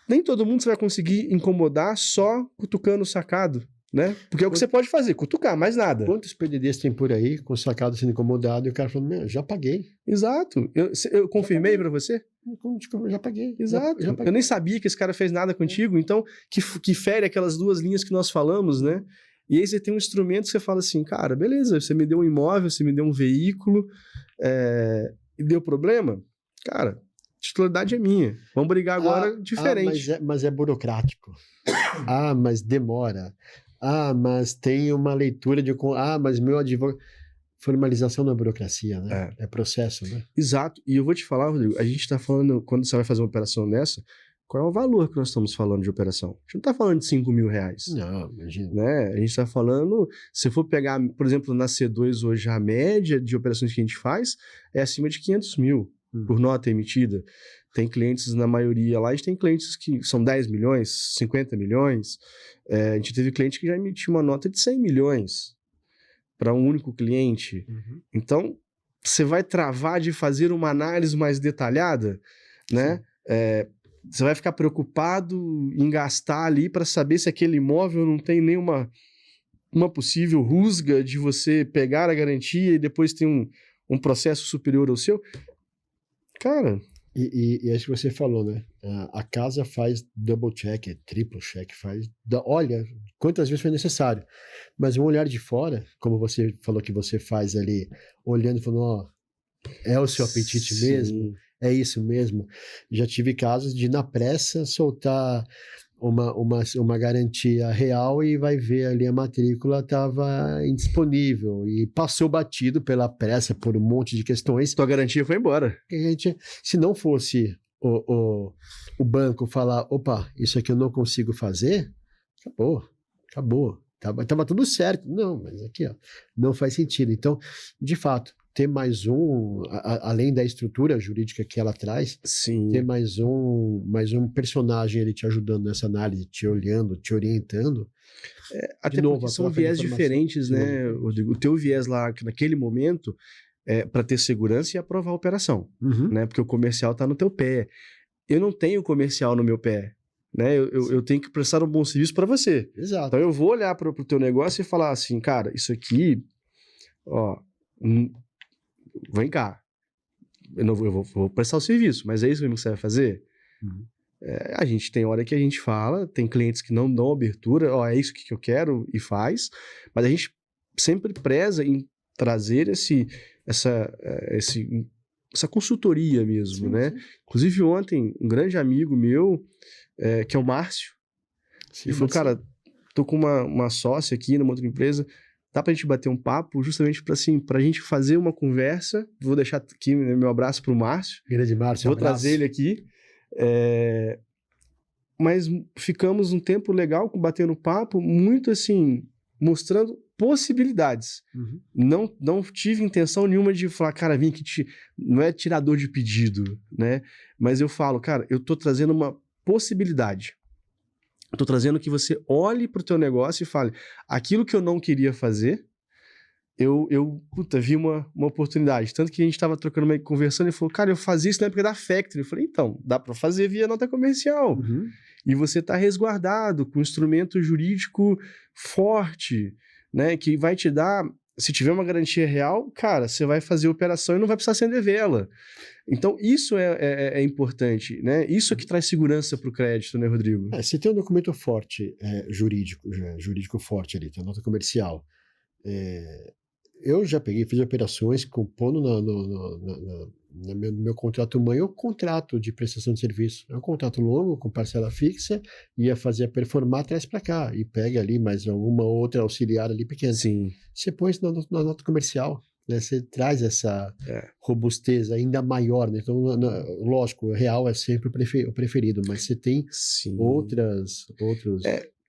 Nem todo mundo você vai conseguir incomodar só cutucando o sacado, né? Porque é o que você pode fazer, cutucar, mais nada. Quantos PDDs tem por aí com o sacado sendo incomodado e o cara falando, meu, já paguei. Exato. Eu confirmei para você? Já paguei. Exato. Já paguei. Eu nem sabia que esse cara fez nada contigo, então que fere aquelas 2 linhas que nós falamos, né? E aí você tem um instrumento que você fala assim, cara, beleza, você me deu um imóvel, você me deu um veículo, e deu problema? Cara, a titularidade é minha. Vamos brigar agora diferente. Mas é burocrático. Mas demora. Mas tem uma leitura de... mas meu advogado... Formalização da burocracia, né? É processo, né? Exato. E eu vou te falar, Rodrigo, a gente está falando, quando você vai fazer uma operação dessa, qual é o valor que nós estamos falando de operação? A gente não está falando de R$5.000. Não, imagina. Né? A gente está falando, se for pegar, por exemplo, na C2 hoje, a média de operações que a gente faz é acima de 500 mil por nota emitida. Tem clientes, na maioria lá, a gente tem clientes que são 10 milhões, 50 milhões. A gente teve cliente que já emitiu uma nota de 100 milhões para um único cliente. Então, você vai travar de fazer uma análise mais detalhada, né? Você vai ficar preocupado em gastar ali para saber se aquele imóvel não tem nenhuma possível rusga de você pegar a garantia e depois tem um processo superior ao seu. Cara... E acho que você falou, né? A casa faz double check, triple check, olha quantas vezes foi necessário. Mas um olhar de fora, como você falou que você faz ali, olhando e falando, é o seu apetite mesmo? É isso mesmo? Já tive casos de, na pressa, soltar uma garantia real e vai ver ali a matrícula estava indisponível e passou batido pela pressa por um monte de questões. Tua garantia foi embora. Se não fosse o banco falar, opa, isso aqui eu não consigo fazer, acabou. Tava tudo certo. Não, mas aqui, não faz sentido. Então, de fato, ter mais além da estrutura jurídica que ela traz, ter mais um personagem ali te ajudando nessa análise, te olhando, te orientando. Até novo, porque são viés diferentes, né, Rodrigo? O teu viés lá, naquele momento, para ter segurança e aprovar a operação, né? Porque o comercial está no teu pé. Eu não tenho comercial no meu pé, né? Eu tenho que prestar um bom serviço para você. Exato. Então eu vou olhar para o teu negócio e falar assim, cara, isso aqui, vem cá, eu vou prestar o serviço, mas é isso mesmo que você vai fazer? A gente tem hora que a gente fala, tem clientes que não dão abertura, é isso que eu quero e faz, mas a gente sempre preza em trazer esse essa consultoria mesmo, sim, né? sim. Inclusive ontem, um grande amigo meu, que é o Márcio, ele falou, cara, tô com uma sócia aqui numa outra empresa, dá pra gente bater um papo justamente pra gente fazer uma conversa. Vou deixar aqui meu abraço pro Márcio. Grande Márcio, Vou trazer ele aqui. Mas ficamos um tempo legal batendo papo, muito assim, mostrando possibilidades. Não tive intenção nenhuma de falar, cara, vim aqui, não é tirador de pedido, né? Mas eu falo, cara, eu tô trazendo uma possibilidade. Tô trazendo que você olhe pro teu negócio e fale, aquilo que eu não queria fazer, eu vi uma oportunidade. Tanto que a gente tava trocando, meio conversando, e falou, cara, eu fazia isso na época da Factory. Eu falei, então, dá para fazer via nota comercial. E você tá resguardado com um instrumento jurídico forte, né, que vai te dar, se tiver uma garantia real, cara, você vai fazer a operação e não vai precisar acender vela. Então, isso é importante, né? Isso é que traz segurança para o crédito, né, Rodrigo? Se tem um documento forte, jurídico forte ali, tem a nota comercial. Eu já fiz operações compondo no meu contrato mãe o contrato de prestação de serviço. É um contrato longo, com parcela fixa, ia fazer a performar, traz para cá, e pega ali mais alguma outra auxiliar ali pequena. Sim. Você põe isso na nota comercial, né? Você traz essa robustez ainda maior, né? Então, lógico, o real é sempre o preferido, mas você tem outros...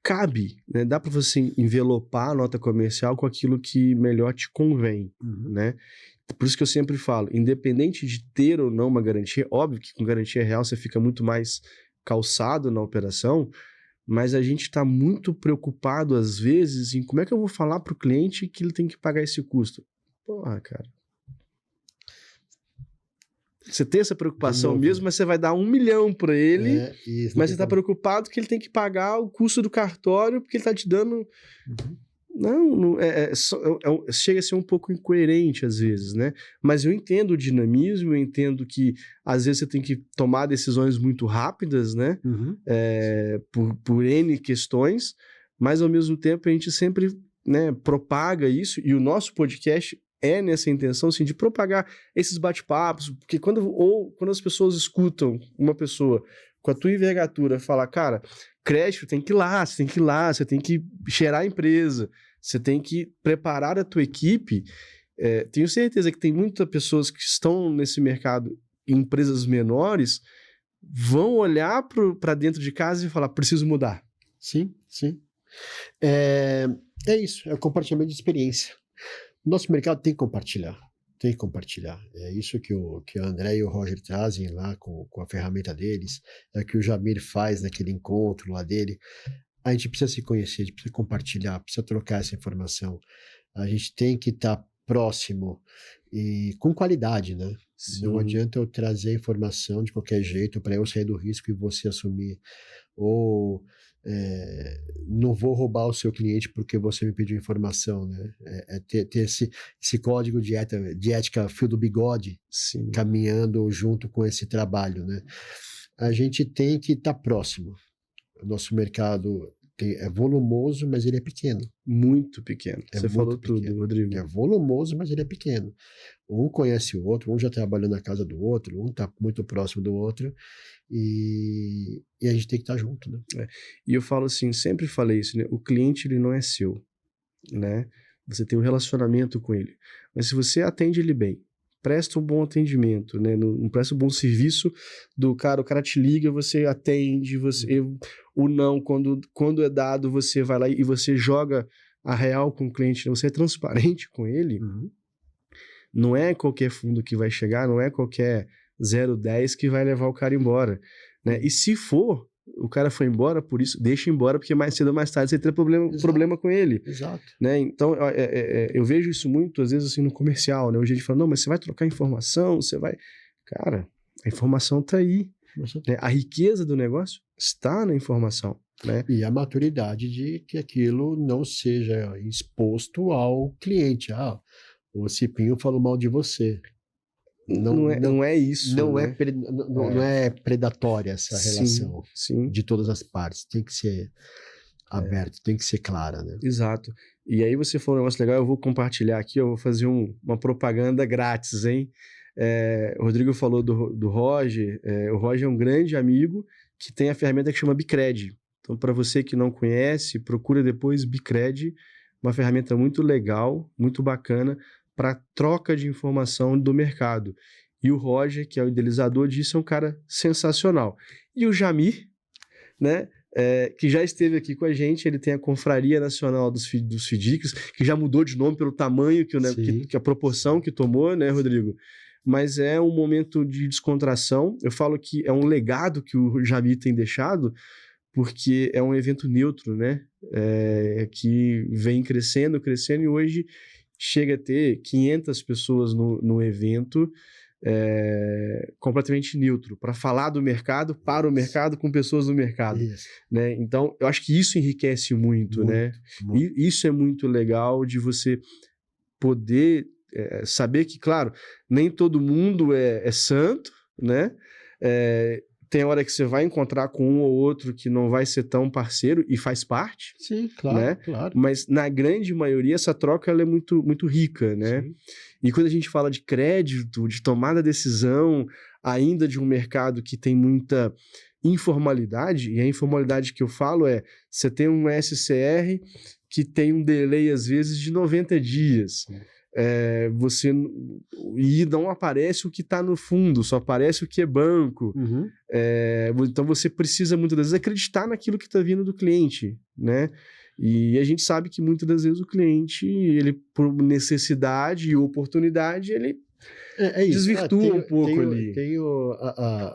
Cabe, né? Dá para você envelopar a nota comercial com aquilo que melhor te convém, né? Por isso que eu sempre falo, independente de ter ou não uma garantia, óbvio que com garantia real você fica muito mais calçado na operação, mas a gente está muito preocupado às vezes em como é que eu vou falar para o cliente que ele tem que pagar esse custo. Porra, cara. Você tem essa preocupação mesmo, mas você vai dar 1 milhão para ele, mas você está preocupado que ele tem que pagar o custo do cartório porque ele está te dando... Não chega a ser um pouco incoerente às vezes, né? Mas eu entendo o dinamismo, eu entendo que às vezes você tem que tomar decisões muito rápidas, né? Por N questões, mas ao mesmo tempo a gente sempre, né, propaga isso, e o nosso podcast é nessa intenção, assim, de propagar esses bate-papos, porque quando as pessoas escutam uma pessoa com a tua envergadura falar, cara, crédito tem que ir lá, você tem que cheirar a empresa, você tem que preparar a tua equipe, tenho certeza que tem muitas pessoas que estão nesse mercado em empresas menores, vão olhar para dentro de casa e falar, preciso mudar. Sim. É isso, é o compartilhamento de experiência. Nosso mercado tem que compartilhar. É isso que o André e o Roger trazem lá com a ferramenta deles, é o que o Jamir faz naquele encontro lá dele. A gente precisa se conhecer, a gente precisa compartilhar, precisa trocar essa informação. A gente tem que estar próximo e com qualidade, né? Sim. Não adianta eu trazer informação de qualquer jeito para eu sair do risco e você assumir. Ou não vou roubar o seu cliente porque você me pediu informação, né? Ter esse código de ética fio do bigode. Sim. Caminhando junto com esse trabalho, né? A gente tem que estar próximo. O nosso mercado é volumoso, mas ele é pequeno. Muito pequeno. Você falou tudo, Rodrigo. É volumoso, mas ele é pequeno. Um conhece o outro, um já trabalhou na casa do outro, um está muito próximo do outro, e a gente tem que estar junto, né? E eu falo assim, sempre falei isso, né? O cliente, ele não é seu, né? Você tem um relacionamento com ele. Mas se você atende ele bem, presta um bom atendimento, né? Não presta um bom serviço o cara te liga, você atende, o não, quando é dado, você vai lá e você joga a real com o cliente, né? Você é transparente com ele. Não é qualquer fundo que vai chegar, não é qualquer 0,10 que vai levar o cara embora, né? E se for, o cara foi embora por isso, deixa embora, porque mais cedo ou mais tarde você tem problema com ele. Exato. Né? Então, eu vejo isso muito, às vezes, assim, no comercial, né? Hoje a gente fala, não, mas você vai trocar informação, você vai... Cara, a informação tá aí. Né? A riqueza do negócio está na informação, né? E a maturidade de que aquilo não seja exposto ao cliente. O Cipinho falou mal de você. Não é isso. Não é predatória essa relação. Sim. De todas as partes. Tem que ser aberto, tem que ser clara, né? Exato. E aí você falou um negócio legal, eu vou compartilhar aqui, eu vou fazer uma propaganda grátis, hein? O Rodrigo falou do Roger. O Roger é um grande amigo que tem a ferramenta que chama Bicred. Então, para você que não conhece, procura depois Bicred, uma ferramenta muito legal, muito bacana, para troca de informação do mercado. E o Roger, que é o idealizador disso, é um cara sensacional. E o Jamir, né, que já esteve aqui com a gente, ele tem a Confraria Nacional dos FDICs, que já mudou de nome pelo tamanho, que a proporção que tomou, né, Rodrigo? Mas é um momento de descontração. Eu falo que é um legado que o Jamir tem deixado, porque é um evento neutro, né? Que vem crescendo, e hoje chega a ter 500 pessoas no evento, completamente neutro, para falar do mercado, para o mercado, com pessoas do mercado. Né? Então, eu acho que isso enriquece muito, né? Muito. E isso é muito legal de você poder saber que, claro, nem todo mundo é santo, né? Tem hora que você vai encontrar com um ou outro que não vai ser tão parceiro e faz parte. Sim, claro, né? Claro. Mas na grande maioria essa troca ela é muito, muito rica, né? Sim. E quando a gente fala de crédito, de tomada de decisão, ainda de um mercado que tem muita informalidade, e a informalidade que eu falo você tem um SCR que tem um delay às vezes de 90 dias. Sim. E não aparece o que está no fundo, só aparece o que é banco. Uhum. Então você precisa muitas vezes acreditar naquilo que está vindo do cliente, né? E a gente sabe que muitas das vezes o cliente, ele por necessidade e oportunidade, ele desvirtua um pouco ali.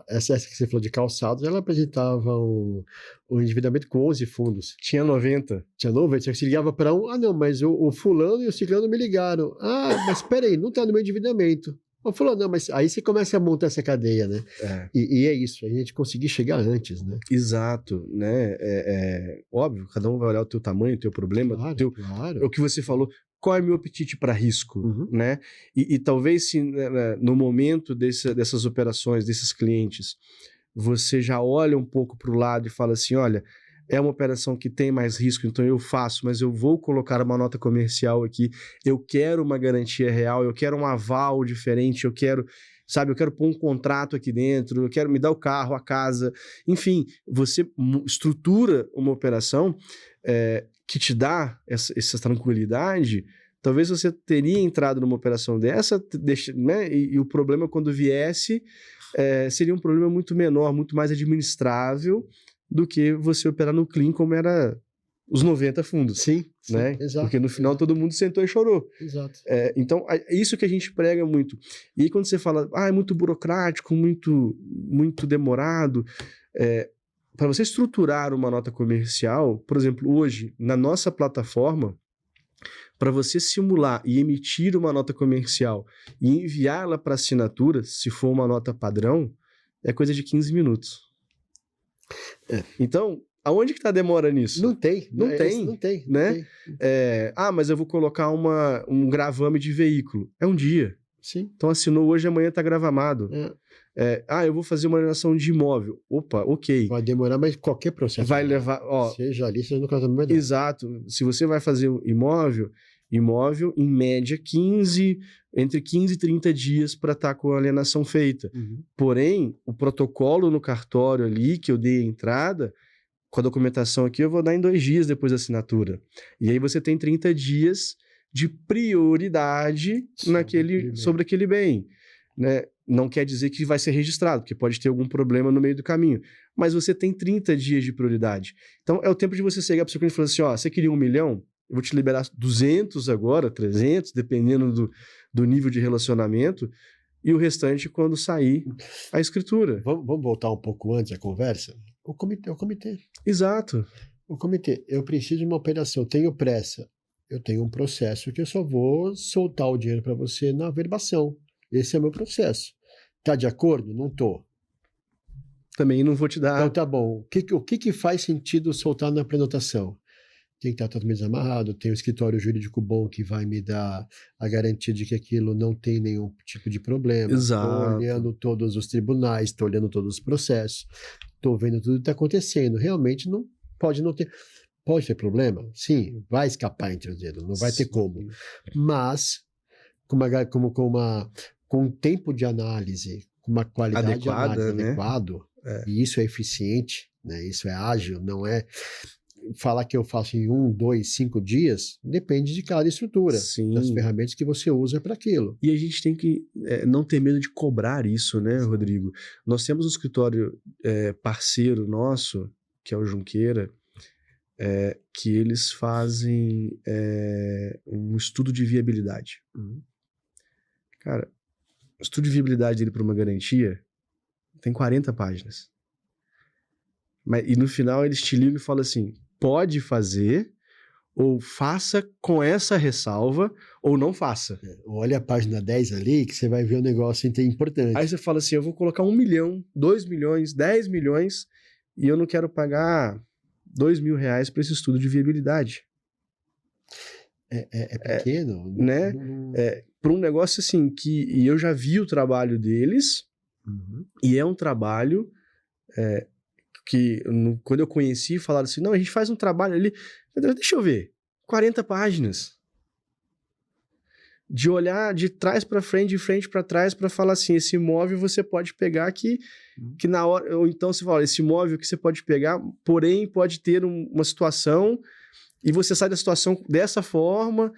Essa que você falou de calçados, ela apresentava um endividamento com 11 fundos. Tinha 90. Tinha 90, você ligava para não, mas o fulano e o ciclano me ligaram. Mas espera aí, não está no meu endividamento. O fulano, não, mas aí você começa a montar essa cadeia, né? E é isso, a gente conseguir chegar antes, né? Exato, né? Óbvio, cada um vai olhar o teu tamanho, o teu problema, claro. O que você falou. Qual é o meu apetite para risco, uhum. né? E talvez se no momento dessas operações, desses clientes, você já olha um pouco para o lado e fala assim, olha, é uma operação que tem mais risco, então eu faço, mas eu vou colocar uma nota comercial aqui, eu quero uma garantia real, eu quero um aval diferente, eu quero pôr um contrato aqui dentro, eu quero me dar o carro, a casa, enfim, você estrutura uma operação que te dá essa tranquilidade. Talvez você teria entrado numa operação dessa, né? E o problema quando viesse seria um problema muito menor, muito mais administrável do que você operar no clean como era os 90 fundos. Sim, né? Exato. Porque no final todo mundo sentou e chorou. Exato. Então, é isso que a gente prega muito. E aí quando você fala, é muito burocrático, muito, muito demorado, para você estruturar uma nota comercial, por exemplo, hoje, na nossa plataforma, para você simular e emitir uma nota comercial e enviá-la para assinatura, se for uma nota padrão, é coisa de 15 minutos. Então, aonde que está a demora nisso? Não tem. Não tem. Né? Mas eu vou colocar um gravame de veículo. É um dia. Sim. Então assinou hoje, amanhã está gravamado. Eu vou fazer uma alienação de imóvel. Opa, ok. Vai demorar, mas qualquer processo. Vai levar... seja ali, seja no caso do Exato. Se você vai fazer imóvel, em média, entre 15 e 30 dias para estar com a alienação feita. Uhum. Porém, o protocolo no cartório ali, que eu dei a entrada, com a documentação aqui, eu vou dar em 2 dias depois da assinatura. E aí você tem 30 dias de prioridade sobre aquele bem. Né? Não quer dizer que vai ser registrado, porque pode ter algum problema no meio do caminho. Mas você tem 30 dias de prioridade. Então, é o tempo de você chegar para o seu cliente e falar assim, você queria 1 milhão? Eu vou te liberar 200 agora, 300, dependendo do nível de relacionamento, e o restante quando sair a escritura. Vamos voltar um pouco antes da conversa? O comitê. Exato. O comitê. Eu preciso de uma operação, eu tenho pressa. Eu tenho um processo que eu só vou soltar o dinheiro para você na averbação. Esse é o meu processo. Tá de acordo? Não tô. Também não vou te dar... Então tá bom. O que faz sentido soltar na prenotação? Tem que estar totalmente amarrado, tem um escritório jurídico bom que vai me dar a garantia de que aquilo não tem nenhum tipo de problema. Exato. Estou olhando todos os tribunais, estou olhando todos os processos, estou vendo tudo que está acontecendo. Realmente pode não ter... Pode ter problema? Sim, vai escapar entre os dedos, não vai ter como. Mas, com com tempo de análise, com uma qualidade Adequada, de análise né? adequado, e isso é eficiente, né? Isso é ágil, não é falar que eu faço em 1, 2, 5 dias, depende de cada estrutura, Sim. das ferramentas que você usa para aquilo. E a gente tem que não ter medo de cobrar isso, né, Rodrigo? Nós temos um escritório parceiro nosso, que é o Junqueira, que eles fazem um estudo de viabilidade. Cara, o estudo de viabilidade dele para uma garantia tem 40 páginas. E no final eles te ligam e falam assim, pode fazer, ou faça com essa ressalva, ou não faça. Olha a página 10 ali, que você vai ver um negócio importante. Aí você fala assim, eu vou colocar 1 milhão, 2 milhões, 10 milhões, e eu não quero pagar R$2.000 para esse estudo de viabilidade. É pequeno. Né? Para um negócio assim, e eu já vi o trabalho deles, e é um trabalho que quando eu conheci, falaram assim, não, a gente faz um trabalho ali, deixa eu ver, 40 páginas. De olhar de trás para frente, de frente para trás, para falar assim, esse imóvel você pode pegar que na hora, ou então você fala, esse imóvel que você pode pegar, porém pode ter uma situação, e você sai da situação dessa forma,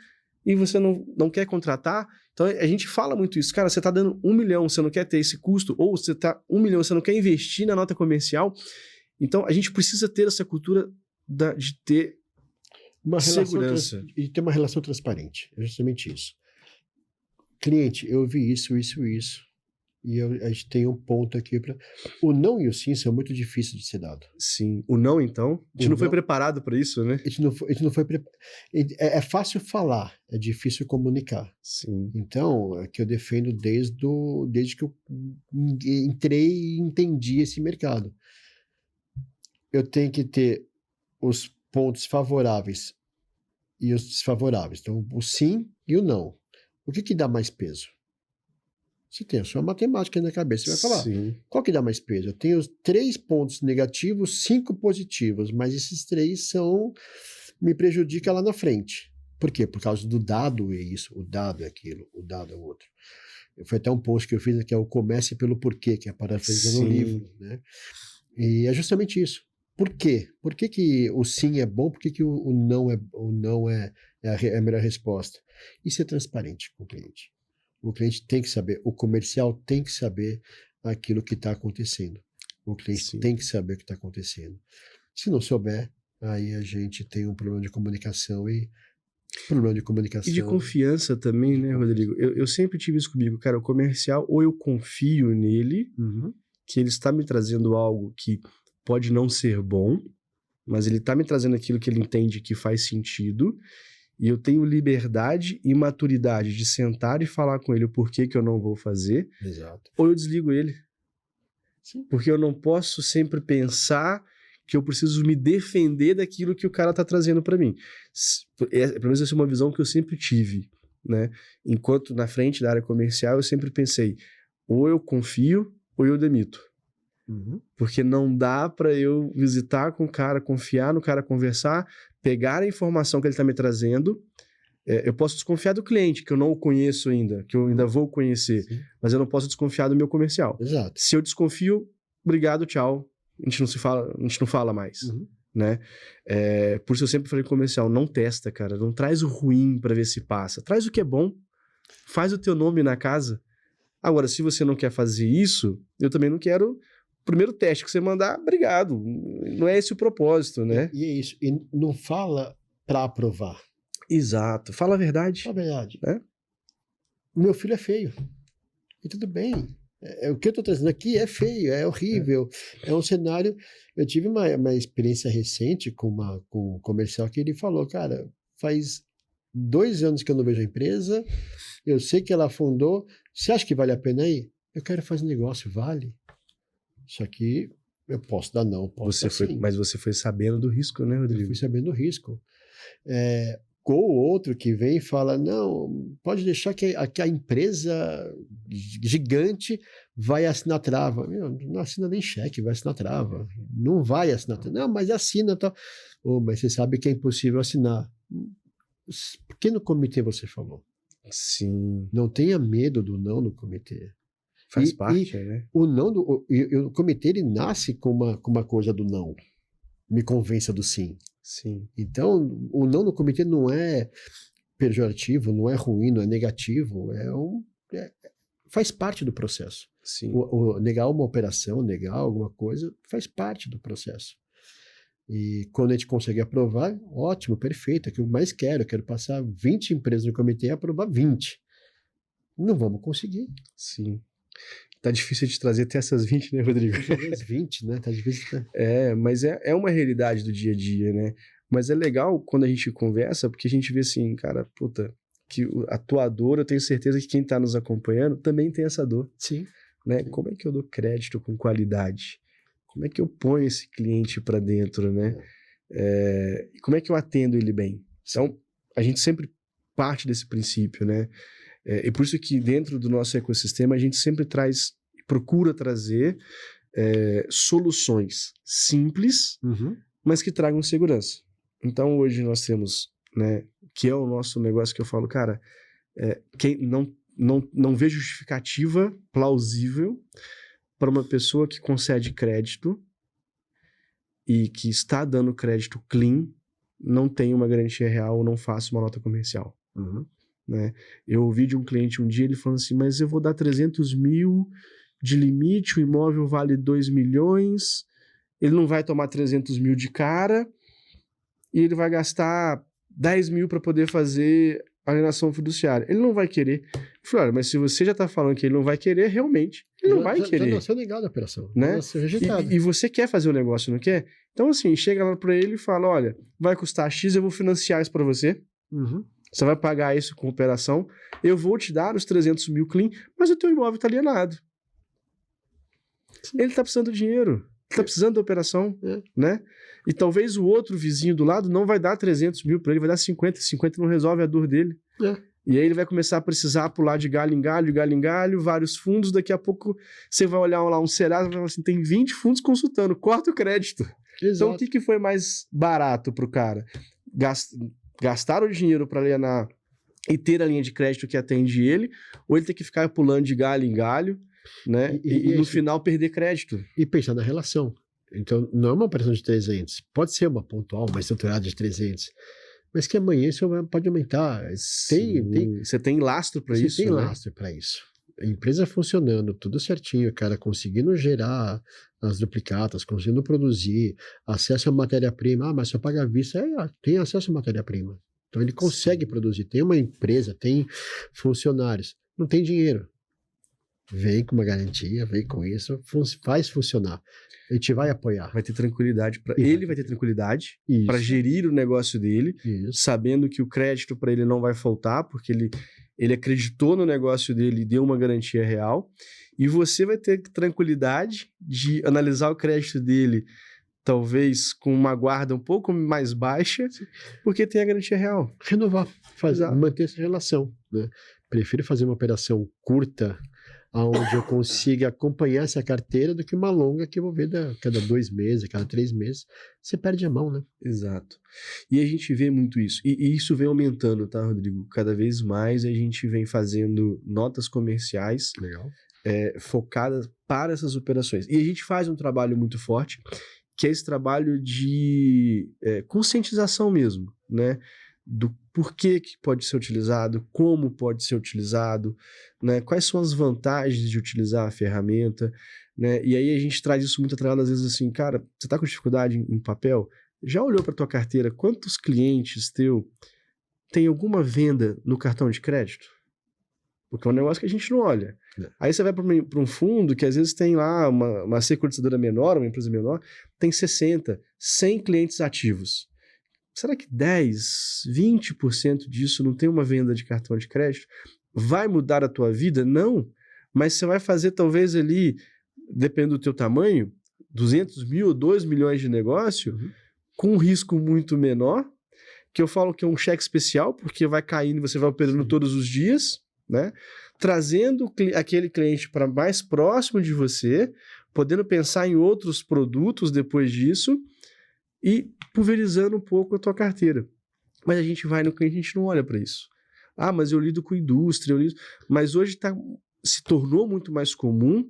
e você não quer contratar. Então a gente fala muito isso, cara, você tá dando 1 milhão, você não quer ter esse custo, ou você tá 1 milhão, você não quer investir na nota comercial. Então, a gente precisa ter essa cultura de ter uma segurança. E ter uma relação transparente. É justamente isso. Cliente, eu vi isso. E a gente tem um ponto aqui para... O não e o sim são muito difíceis de ser dado. Sim. O não, então? A gente não foi preparado para isso, né? A gente não foi preparado. É fácil falar, é difícil comunicar. Sim. Então, é que eu defendo desde que eu entrei e entendi esse mercado. Eu tenho que ter os pontos favoráveis e os desfavoráveis. Então, o sim e o não. O que dá mais peso? Você tem a sua matemática aí na cabeça. Você vai falar, qual que dá mais peso? Eu tenho 3 pontos negativos, 5 positivos, mas esses 3 me prejudicam lá na frente. Por quê? Por causa do dado é isso, o dado é aquilo, o dado é o outro. Foi até um post que eu fiz, que é o Comece pelo Porquê, que é parafraseando no livro, né? E é justamente isso. Por quê? Por que o sim é bom? Por que o não é a melhor resposta? E ser transparente com o cliente. O cliente tem que saber, o comercial tem que saber aquilo que está acontecendo. O cliente tem que saber o que está acontecendo. Se não souber, aí a gente tem um problema de comunicação e de confiança também, né, Rodrigo? Eu sempre tive isso comigo, cara, o comercial, ou eu confio nele, que ele está me trazendo algo que pode não ser bom, mas ele está me trazendo aquilo que ele entende que faz sentido, e eu tenho liberdade e maturidade de sentar e falar com ele o porquê que eu não vou fazer. Exato. Ou eu desligo ele. Sim. Porque eu não posso sempre pensar que eu preciso me defender daquilo que o cara tá trazendo para mim. Pelo menos essa é uma visão que eu sempre tive, né? Enquanto na frente da área comercial eu sempre pensei, ou eu confio ou eu demito. Porque não dá para eu visitar com o cara, confiar no cara, conversar, pegar a informação que ele está me trazendo. Eu posso desconfiar do cliente, que eu não o conheço ainda, que eu ainda vou conhecer, mas eu não posso desconfiar do meu comercial. Exato. Se eu desconfio, obrigado, tchau, a gente não fala mais, né? Por isso eu sempre falei comercial, não testa, cara, não traz o ruim para ver se passa, traz o que é bom, faz o teu nome na casa. Agora, se você não quer fazer isso, eu também não quero. Primeiro teste que você mandar, obrigado. Não é esse o propósito, né? E é isso. E não fala para aprovar. Exato. Fala a verdade. Fala a verdade. Né? O meu filho é feio. E tudo bem. O que eu estou trazendo aqui é feio, é horrível. É um cenário... Eu tive uma experiência recente com um comercial que ele falou, cara, faz 2 anos que eu não vejo a empresa, eu sei que ela afundou, você acha que vale a pena ir? Eu quero fazer negócio, vale? Isso aqui eu posso dar não, posso dar sim. Mas você foi sabendo do risco, né, Rodrigo? Eu fui sabendo do risco. Ou outro que vem e fala, não, pode deixar que a empresa gigante vai assinar trava. Meu, não assina nem cheque, vai assinar trava. Não vai assinar trava. Não, mas assina. Tá. Mas você sabe que é impossível assinar. Por que no comitê você falou? Sim. Não tenha medo do não no comitê. Faz parte, né? O não o comitê, ele nasce com uma coisa do não. Me convença do sim. Sim. Então, o não no comitê não é pejorativo, não é ruim, não é negativo. Faz parte do processo. Sim. Negar uma operação, negar alguma coisa, faz parte do processo. E quando a gente consegue aprovar, ótimo, perfeito, é o que eu mais quero. Eu quero passar 20 empresas no comitê e aprovar 20. Não vamos conseguir. Sim. Tá difícil de trazer até essas 20, né, Rodrigo? As 20, né? Tá difícil. Mas é uma realidade do dia a dia, né? Mas é legal quando a gente conversa, porque a gente vê assim, cara, puta, que a tua dor, eu tenho certeza que quem tá nos acompanhando também tem essa dor. Sim. Né? Como é que eu dou crédito com qualidade? Como é que eu ponho esse cliente para dentro, né? Como é que eu atendo ele bem? Então, a gente sempre parte desse princípio, né? E por isso que dentro do nosso ecossistema a gente sempre procura trazer soluções simples, mas que tragam segurança. Então, hoje nós temos, né, que é o nosso negócio que eu falo, cara, quem não vê justificativa plausível para uma pessoa que concede crédito e que está dando crédito clean, não tem uma garantia real ou não faça uma nota comercial. Né? Eu ouvi de um cliente um dia, ele falando assim, mas eu vou dar 300 mil de limite, o imóvel vale 2 milhões, ele não vai tomar 300 mil de cara e ele vai gastar 10 mil para poder fazer alienação fiduciária. Ele não vai querer. Eu falei, olha, mas se você já está falando que ele não vai querer, realmente, ele não vai querer. Já nasceu negado a operação. Né? Nasceu rejeitado. E você quer fazer o negócio, não quer? Então, assim, chega lá para ele e fala, olha, vai custar X, eu vou financiar isso para você. Você vai pagar isso com operação. Eu vou te dar os 300 mil clean, mas o teu imóvel está alienado. Ele está precisando de dinheiro. Ele está precisando da operação, né? E talvez o outro vizinho do lado não vai dar 300 mil para ele, vai dar 50. 50 não resolve a dor dele. E aí ele vai começar a precisar pular de galho em galho, vários fundos. Daqui a pouco você vai olhar lá um Serasa e vai falar assim, tem 20 fundos consultando, corta o crédito. Exato. Então o que foi mais barato para o cara? Gastar o dinheiro para alienar e ter a linha de crédito que atende ele, ou ele ter que ficar pulando de galho em galho, né? E no final perder crédito. E pensar na relação. Então, não é uma operação de 300. Pode ser uma pontual, uma estruturada de 300. Mas que amanhã isso pode aumentar. Você tem lastro para isso, Você tem lastro para isso. A empresa funcionando, tudo certinho, cara, conseguindo gerar as duplicatas, conseguindo produzir, acesso à matéria-prima. Mas só paga à vista, tem acesso à matéria-prima. Então ele consegue produzir. Tem uma empresa, tem funcionários. Não tem dinheiro. Vem com uma garantia, vem com isso, faz funcionar. A gente vai apoiar. Vai ter tranquilidade. Ele vai ter tranquilidade para gerir o negócio dele, sabendo que o crédito para ele não vai faltar, porque ele acreditou no negócio dele e deu uma garantia real. E você vai ter tranquilidade de analisar o crédito dele, talvez com uma guarda um pouco mais baixa, porque tem a garantia real. Renovar, manter essa relação. Né? Prefiro fazer uma operação curta, onde eu consiga acompanhar essa carteira, do que uma longa que eu vou ver cada 2 meses, cada 3 meses. Você perde a mão, né? Exato. E a gente vê muito isso. E isso vem aumentando, tá, Rodrigo? Cada vez mais a gente vem fazendo notas comerciais focadas para essas operações. E a gente faz um trabalho muito forte, que é esse trabalho de conscientização mesmo, né? Do porquê que pode ser utilizado, como pode ser utilizado, né? Quais são as vantagens de utilizar a ferramenta, né? E aí a gente traz isso muito atrelado, às vezes assim, cara, você está com dificuldade em papel? Já olhou para tua carteira quantos clientes tem alguma venda no cartão de crédito? Porque é um negócio que a gente não olha. Aí você vai para um fundo que às vezes tem lá uma securitizadora menor, uma empresa menor, tem 60, 100 clientes ativos. Será que 10, 20% disso não tem uma venda de cartão de crédito? Vai mudar a tua vida? Não. Mas você vai fazer talvez ali, dependendo do teu tamanho, 200 mil ou 2 milhões de negócio, com um risco muito menor, que eu falo que é um cheque especial, porque vai caindo e você vai operando todos os dias, né? Trazendo aquele cliente para mais próximo de você, podendo pensar em outros produtos depois disso, e pulverizando um pouco a tua carteira. Mas a gente vai no cliente, a gente não olha para isso. Ah, mas eu lido com indústria, mas hoje se tornou muito mais comum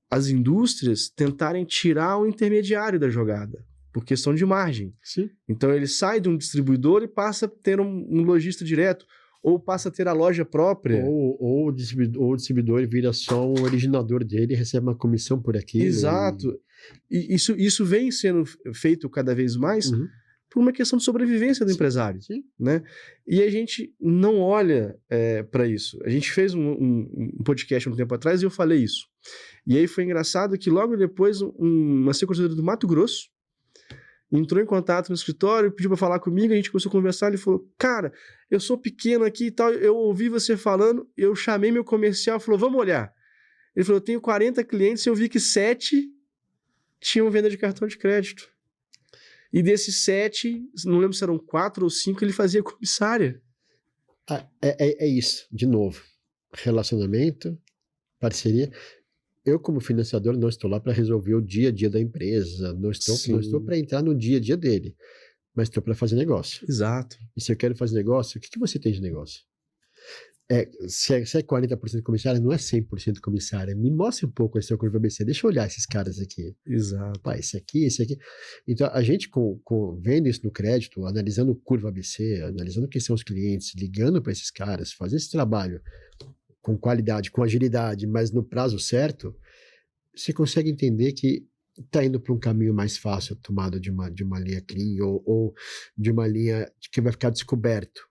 as indústrias tentarem tirar o intermediário da jogada, por questão de margem. Sim. Então ele sai de um distribuidor e passa a ter um lojista direto, ou passa a ter a loja própria. Ou o distribuidor vira só o originador dele e recebe uma comissão por aquilo. Exato. E isso vem sendo feito cada vez mais por uma questão de sobrevivência do empresário. Sim. Né? E a gente não olha para isso. A gente fez um podcast um tempo atrás e eu falei isso. E aí foi engraçado que logo depois uma sequestradora do Mato Grosso entrou em contato no escritório, pediu para falar comigo, a gente começou a conversar, ele falou, cara, eu sou pequeno aqui e tal, eu ouvi você falando, eu chamei meu comercial, falou, vamos olhar. Ele falou, eu tenho 40 clientes e eu vi que 7 tinham venda de cartão de crédito. E desses 7, não lembro se eram 4 ou 5, ele fazia comissária. É isso, de novo. Relacionamento, parceria. Eu, como financiador, não estou lá para resolver o dia a dia da empresa, não estou para entrar no dia a dia dele, mas estou para fazer negócio. Exato. E se eu quero fazer negócio, o que você tem de negócio? Se é 40% comissária, não é 100% comissária. Me mostre um pouco esse seu curva ABC. Deixa eu olhar esses caras aqui. Exato. Pá, esse aqui. Então, a gente vendo isso no crédito, analisando curva ABC, analisando quem são os clientes, ligando para esses caras, fazer esse trabalho com qualidade, com agilidade, mas no prazo certo, você consegue entender que está indo para um caminho mais fácil, tomado de uma linha clean ou de uma linha que vai ficar descoberto.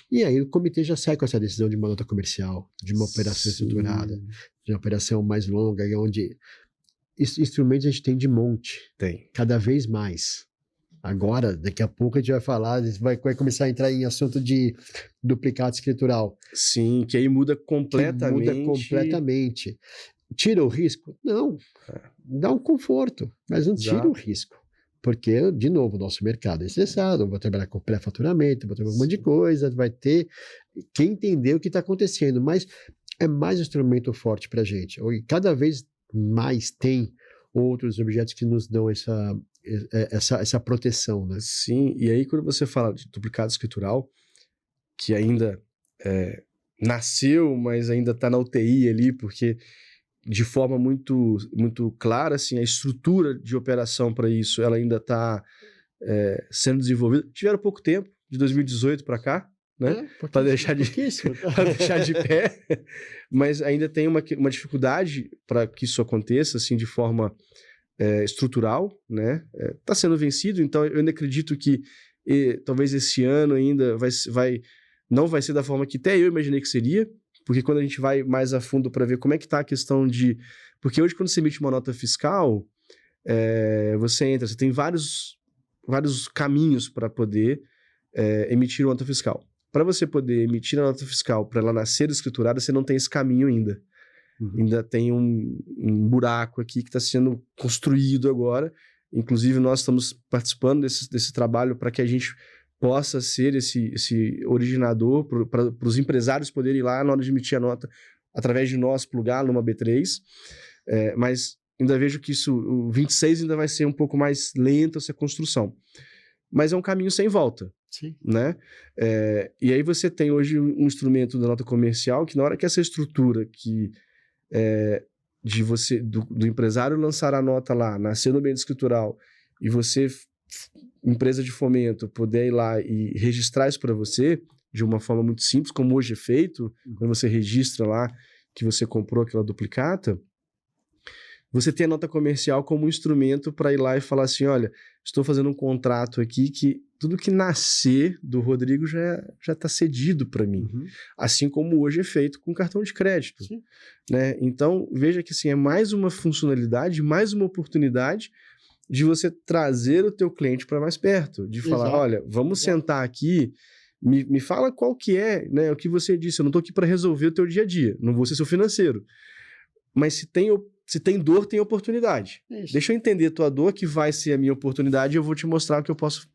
E aí o comitê já sai com essa decisão de uma nota comercial, de uma operação estruturada, de uma operação mais longa, onde instrumentos a gente tem de monte. Tem. Cada vez mais. Agora, daqui a pouco a gente vai falar, vai começar a entrar em assunto de duplicado escritural. Sim, que aí muda completamente. Tira o risco? Não. Dá um conforto, mas não tira o risco. Porque, de novo, o nosso mercado é estressado, vou trabalhar com pré-faturamento, vou trabalhar com um monte de coisa, vai ter quem entender o que está acontecendo, mas é mais um instrumento forte para a gente. E cada vez mais tem outros objetos que nos dão essa proteção, né? Sim, e aí quando você fala de duplicado escritural, que ainda nasceu, mas ainda está na UTI ali, porque de forma muito, muito clara, assim, a estrutura de operação para isso, ela ainda está sendo desenvolvida. Tiveram pouco tempo, de 2018 para cá, né? Para deixar de pé, mas ainda tem uma dificuldade para que isso aconteça, assim, de forma estrutural, né? Tá sendo vencido, então eu ainda acredito que talvez esse ano ainda não vai ser da forma que até eu imaginei que seria, porque quando a gente vai mais a fundo para ver como é que está a questão de... Porque hoje, quando você emite uma nota fiscal, você tem vários caminhos para poder emitir uma nota fiscal. Para você poder emitir a nota fiscal, para ela nascer escriturada, você não tem esse caminho ainda. Ainda tem um buraco aqui que está sendo construído agora. Inclusive, nós estamos participando desse trabalho para que a gente possa ser esse originador para os empresários poderem ir lá na hora de emitir a nota, através de nós, plugar numa B3. Mas ainda vejo que o 26 ainda vai ser um pouco mais lento essa construção. Mas é um caminho sem volta. Sim. Né? E aí você tem hoje um instrumento da nota comercial que na hora que essa estrutura do empresário lançar a nota lá, nascer no ambiente escritural, e você, empresa de fomento, poder ir lá e registrar isso para você de uma forma muito simples, como hoje é feito, quando você registra lá que você comprou aquela duplicata, você tem a nota comercial como um instrumento para ir lá e falar assim, olha, estou fazendo um contrato aqui que tudo que nascer do Rodrigo já está cedido para mim. Assim como hoje é feito com cartão de crédito. Né? Então, veja que assim, é mais uma funcionalidade, mais uma oportunidade de você trazer o teu cliente para mais perto. De falar, olha, vamos sentar aqui, me fala qual que é, né, o que você disse. Eu não estou aqui para resolver o teu dia a dia. Não vou ser seu financeiro. Mas se tem dor, tem oportunidade. Isso. Deixa eu entender a tua dor, que vai ser a minha oportunidade, e eu vou te mostrar o que eu posso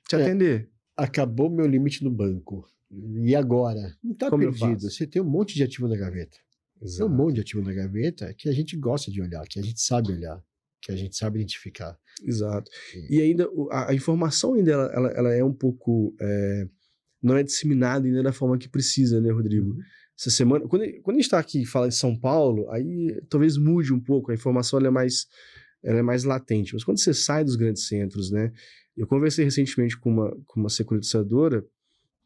te atender. Acabou meu limite no banco. E agora? Não está perdido. Você tem um monte de ativo na gaveta. Tem um monte de ativo na gaveta que a gente gosta de olhar, que a gente sabe olhar, que a gente sabe identificar. Exato. E ainda, a informação ainda, ela é um pouco não é disseminado ainda da forma que precisa, né, Rodrigo? Essa semana, quando a gente está aqui e fala em São Paulo, aí talvez mude um pouco, a informação ela é mais latente. Mas quando você sai dos grandes centros, né? Eu conversei recentemente com uma securitizadora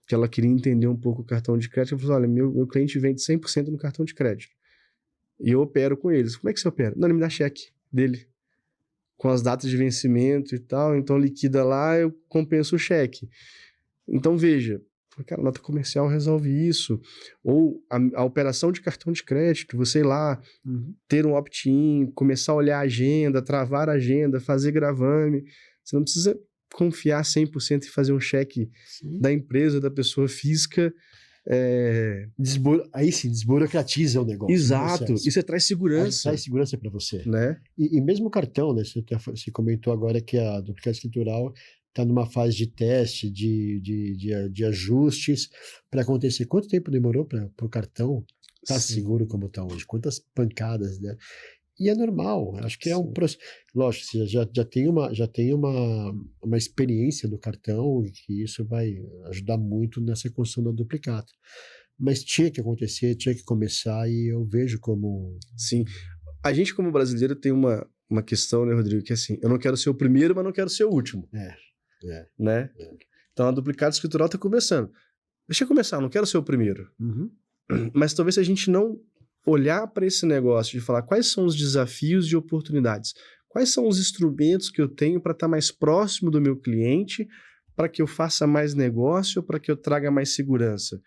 que ela queria entender um pouco o cartão de crédito. Ela falou, olha, meu cliente vende 100% no cartão de crédito. E eu opero com eles. Como é que você opera? Não, ele me dá cheque dele, com as datas de vencimento e tal. Então, liquida lá, eu compenso o cheque. Então, veja, cara, a nota comercial resolve isso. Ou a operação de cartão de crédito, você ir lá, ter um opt-in, começar a olhar a agenda, travar a agenda, fazer gravame. Você não precisa confiar 100% e fazer um cheque da empresa, da pessoa física. Aí sim, desburocratiza o negócio. Exato, isso traz segurança. Traz segurança para você. Né? E mesmo o cartão, né? Você comentou agora que a duplicata escritural está numa fase de teste, de ajustes para acontecer. Quanto tempo demorou para o cartão estar seguro como está hoje? Quantas pancadas, né? E é normal, acho que é um processo. Lógico, você já tem uma experiência do cartão e que isso vai ajudar muito nessa construção da duplicata. Mas tinha que acontecer, tinha que começar e eu vejo como... Sim. A gente, como brasileiro, tem uma questão, né, Rodrigo, que é assim, eu não quero ser o primeiro, mas não quero ser o último. Né? Então, a duplicata escritural está começando. Deixa eu começar, eu não quero ser o primeiro. Mas talvez se a gente não olhar para esse negócio de falar quais são os desafios e oportunidades, quais são os instrumentos que eu tenho para estar mais próximo do meu cliente, para que eu faça mais negócio, para que eu traga mais segurança.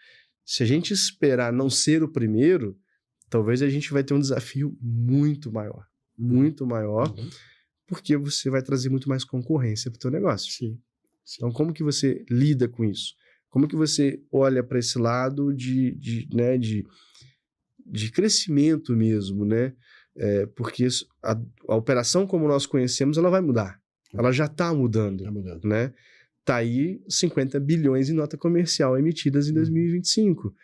Se a gente esperar não ser o primeiro, talvez a gente vai ter um desafio muito maior, porque você vai trazer muito mais concorrência para o teu negócio. Sim. Então, como que você lida com isso? Como que você olha para esse lado de crescimento mesmo, né? Porque a operação como nós conhecemos, ela vai mudar. Ela já está mudando, né? Tá aí 50 bilhões em nota comercial emitidas em 2025.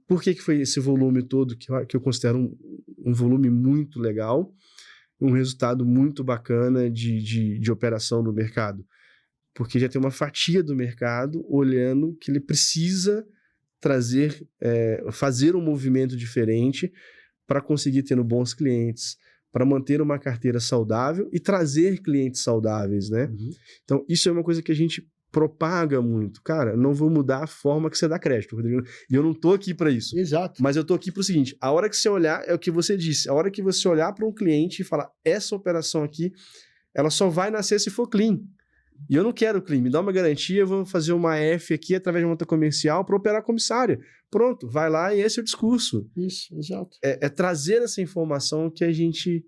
Por que foi esse volume todo que eu considero um volume muito legal, um resultado muito bacana de operação no mercado? Porque já tem uma fatia do mercado olhando que ele precisa fazer um movimento diferente para conseguir ter bons clientes, para manter uma carteira saudável e trazer clientes saudáveis, né? Então, isso é uma coisa que a gente propaga muito. Cara, não vou mudar a forma que você dá crédito, Rodrigo. E eu não tô aqui para isso. Exato. Mas eu tô aqui para o seguinte, a hora que você olhar, é o que você disse, a hora que você olhar para um cliente e falar, essa operação aqui, ela só vai nascer se for clean. E eu não quero clean, me dá uma garantia, eu vou fazer uma F aqui através de uma nota comercial para operar comissária. Pronto, vai lá e esse é o discurso. Isso, exato. É trazer essa informação que a gente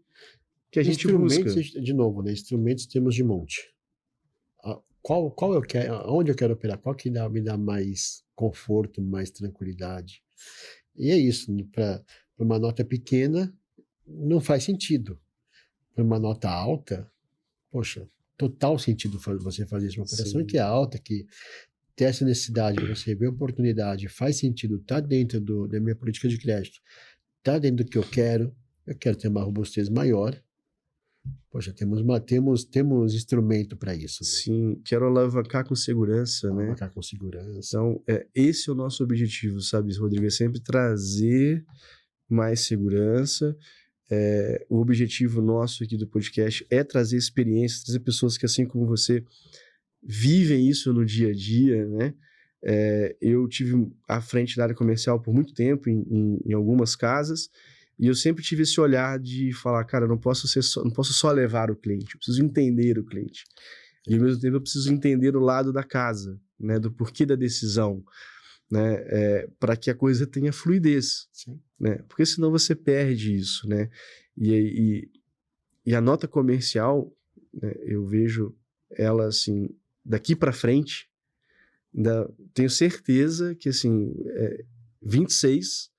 busca. De novo, né? Instrumentos temos de monte. Qual eu quero, onde eu quero operar? Qual que me dá mais conforto, mais tranquilidade? E é isso, para uma nota pequena não faz sentido. Para uma nota alta, poxa, total sentido você fazer isso. Uma operação que é alta, que tem essa necessidade, você vê a oportunidade, faz sentido, está dentro da minha política de crédito, está dentro do que eu quero ter uma robustez maior. Poxa, temos instrumento para isso. Né? Sim, quero alavancar com segurança, né? Alavancar com segurança. Então, esse é o nosso objetivo, sabe, Rodrigo? É sempre trazer mais segurança. O objetivo nosso aqui do podcast é trazer experiências, trazer pessoas que, assim como você, vivem isso no dia a dia, né? Eu tive à frente da área comercial por muito tempo em algumas casas e eu sempre tive esse olhar de falar, cara, eu não posso só levar o cliente, eu preciso entender o cliente. E ao mesmo tempo eu preciso entender o lado da casa, né? Do porquê da decisão, né? Para que a coisa tenha fluidez. Sim. Né? Porque senão você perde isso, né? E a nota comercial, né, eu vejo ela assim, daqui para frente, ainda tenho certeza que assim, 26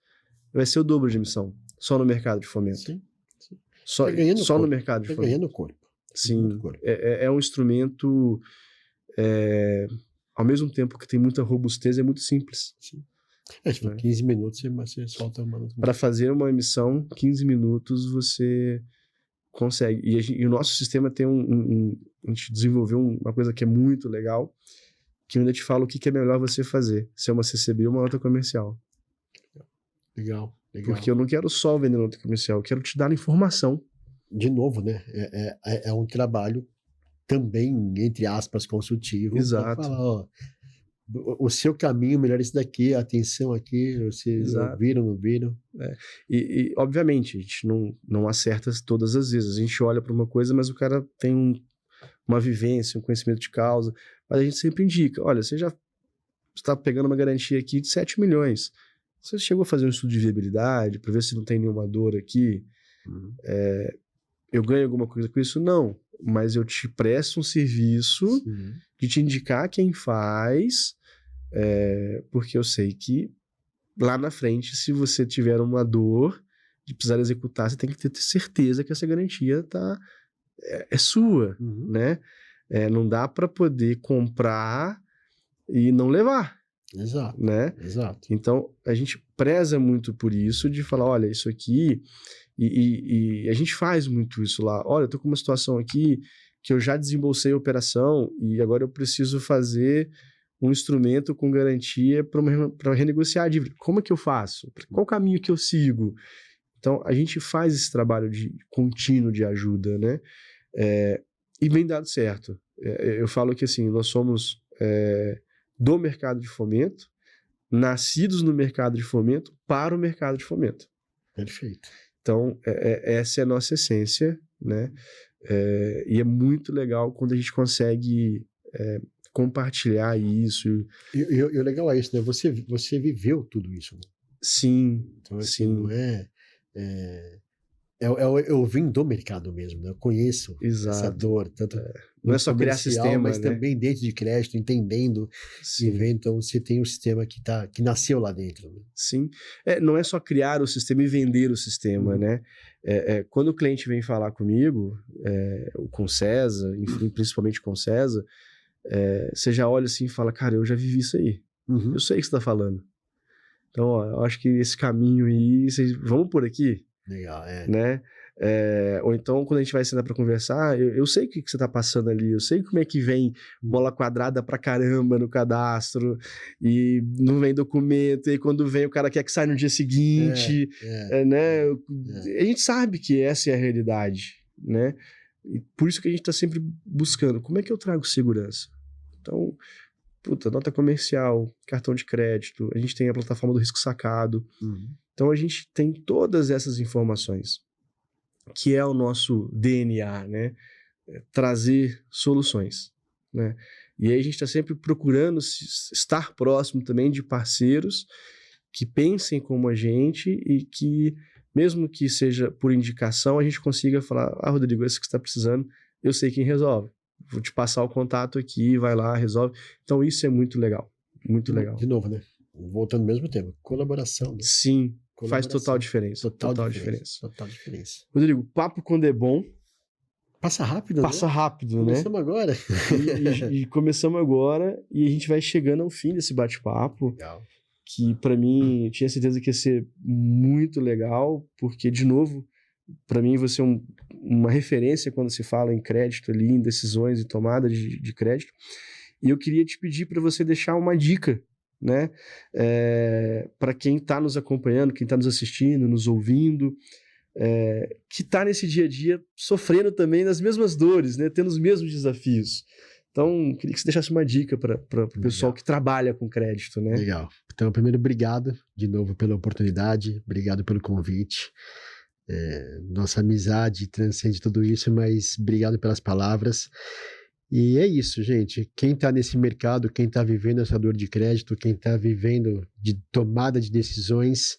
vai ser o dobro de emissão, só no mercado de fomento. Sim. Só no mercado de fomento. Ganhando corpo. Sim, é um instrumento, ao mesmo tempo que tem muita robustez, é muito simples. Sim. Tipo, 15 minutos você solta uma... Para fazer uma emissão, 15 minutos você consegue. E o nosso sistema tem a gente desenvolveu uma coisa que é muito legal, que eu ainda te falo o que é melhor você fazer, se é uma CCB ou uma nota comercial. Legal. Porque eu não quero só vender nota comercial, eu quero te dar informação. De novo, né? É um trabalho também, entre aspas, consultivo. Exato. Falar, ó, o seu caminho melhor é esse daqui, atenção aqui, vocês viram, não viram? E, obviamente, a gente não acerta todas as vezes. A gente olha para uma coisa, mas o cara tem uma vivência, um conhecimento de causa. Mas a gente sempre indica, olha, você já está pegando uma garantia aqui de 7 milhões. Você chegou a fazer um estudo de viabilidade para ver se não tem nenhuma dor aqui? Eu ganho alguma coisa com isso? Não. Mas eu te presto um serviço de te indicar quem faz, porque eu sei que lá na frente, se você tiver uma dor de precisar executar, você tem que ter certeza que essa garantia é sua, né? Não dá para poder comprar e não levar. Exato, né? Exato. Então, a gente preza muito por isso, de falar, olha, isso aqui... E a gente faz muito isso lá. Olha, eu tô com uma situação aqui que eu já desembolsei a operação e agora eu preciso fazer um instrumento com garantia para renegociar a dívida. Como é que eu faço? Qual o caminho que eu sigo? Então, a gente faz esse trabalho contínuo de ajuda, né? E vem dado certo. Eu falo que, assim, nós somos do mercado de fomento, nascidos no mercado de fomento para o mercado de fomento. Perfeito. Então, essa é a nossa essência, né? E é muito legal quando a gente consegue compartilhar isso. E o legal é isso, né? Você viveu tudo isso, né? Sim, então, assim, sim. Não eu vim do mercado mesmo, né? Eu conheço essa dor, tanto não é só criar sistema, mas né? também dentro de crédito, entendendo e vendo. Então, você tem um sistema que nasceu lá dentro. Né? Sim. Não é só criar o sistema e vender o sistema, né? Quando o cliente vem falar comigo, com o César, enfim, principalmente com o César, você já olha assim e fala, cara, eu já vivi isso aí. Eu sei o que você está falando. Então, ó, eu acho que esse caminho aí, vamos por aqui? Legal, né? Ou então, quando a gente vai sentar para conversar, eu sei o que você está passando ali, eu sei como é que vem bola quadrada pra caramba no cadastro, e não vem documento, e quando vem o cara quer que saia no dia seguinte, né? A gente sabe que essa é a realidade, né? E por isso que a gente está sempre buscando, como é que eu trago segurança? Então, nota comercial, cartão de crédito, a gente tem a plataforma do risco sacado, então a gente tem todas essas informações, que é o nosso DNA, né? Trazer soluções, né? E aí a gente está sempre procurando estar próximo também de parceiros que pensem como a gente e que, mesmo que seja por indicação, a gente consiga falar, Rodrigo, esse que você está precisando, eu sei quem resolve. Vou te passar o contato aqui, vai lá, resolve. Então isso é muito legal, muito legal. De novo, né? Voltando ao mesmo tema, colaboração. Né? Sim, faz total diferença. Total diferença. Rodrigo, papo quando é bom. Passa rápido, Passa rápido, né? Começamos agora. E começamos agora e a gente vai chegando ao fim desse bate-papo. Legal. Que para mim, eu tinha certeza que ia ser muito legal, porque, de novo, para mim você é uma referência quando se fala em crédito ali, em decisões e tomada de crédito. E eu queria te pedir para você deixar uma dica, né? Para quem está nos acompanhando, quem está nos assistindo, nos ouvindo, que está nesse dia a dia sofrendo também das mesmas dores, né? Tendo os mesmos desafios. Então, queria que você deixasse uma dica para o pessoal que trabalha com crédito, né? Legal. Então, primeiro, obrigado de novo pela oportunidade, obrigado pelo convite. Nossa amizade transcende tudo isso, mas obrigado pelas palavras. E é isso, gente. Quem está nesse mercado, quem está vivendo essa dor de crédito, quem está vivendo de tomada de decisões,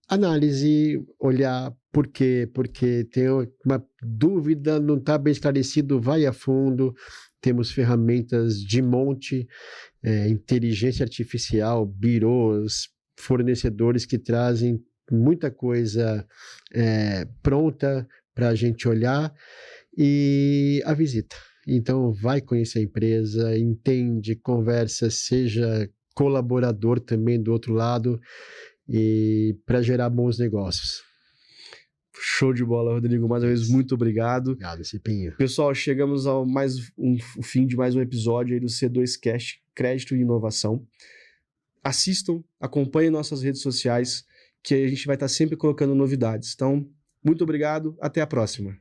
análise, olhar por quê, porque tem uma dúvida, não está bem esclarecido, vai a fundo. Temos ferramentas de monte, inteligência artificial, birôs, fornecedores que trazem muita coisa pronta para a gente olhar. E a visita. Então, vai conhecer a empresa, entende, conversa, seja colaborador também do outro lado, e para gerar bons negócios. Show de bola, Rodrigo. Mais uma vez, muito obrigado. Obrigado, Cipinho. Pessoal, chegamos ao fim de mais um episódio aí do C2Cast, Crédito e Inovação. Assistam, acompanhem nossas redes sociais, que a gente vai estar sempre colocando novidades. Então, muito obrigado, até a próxima.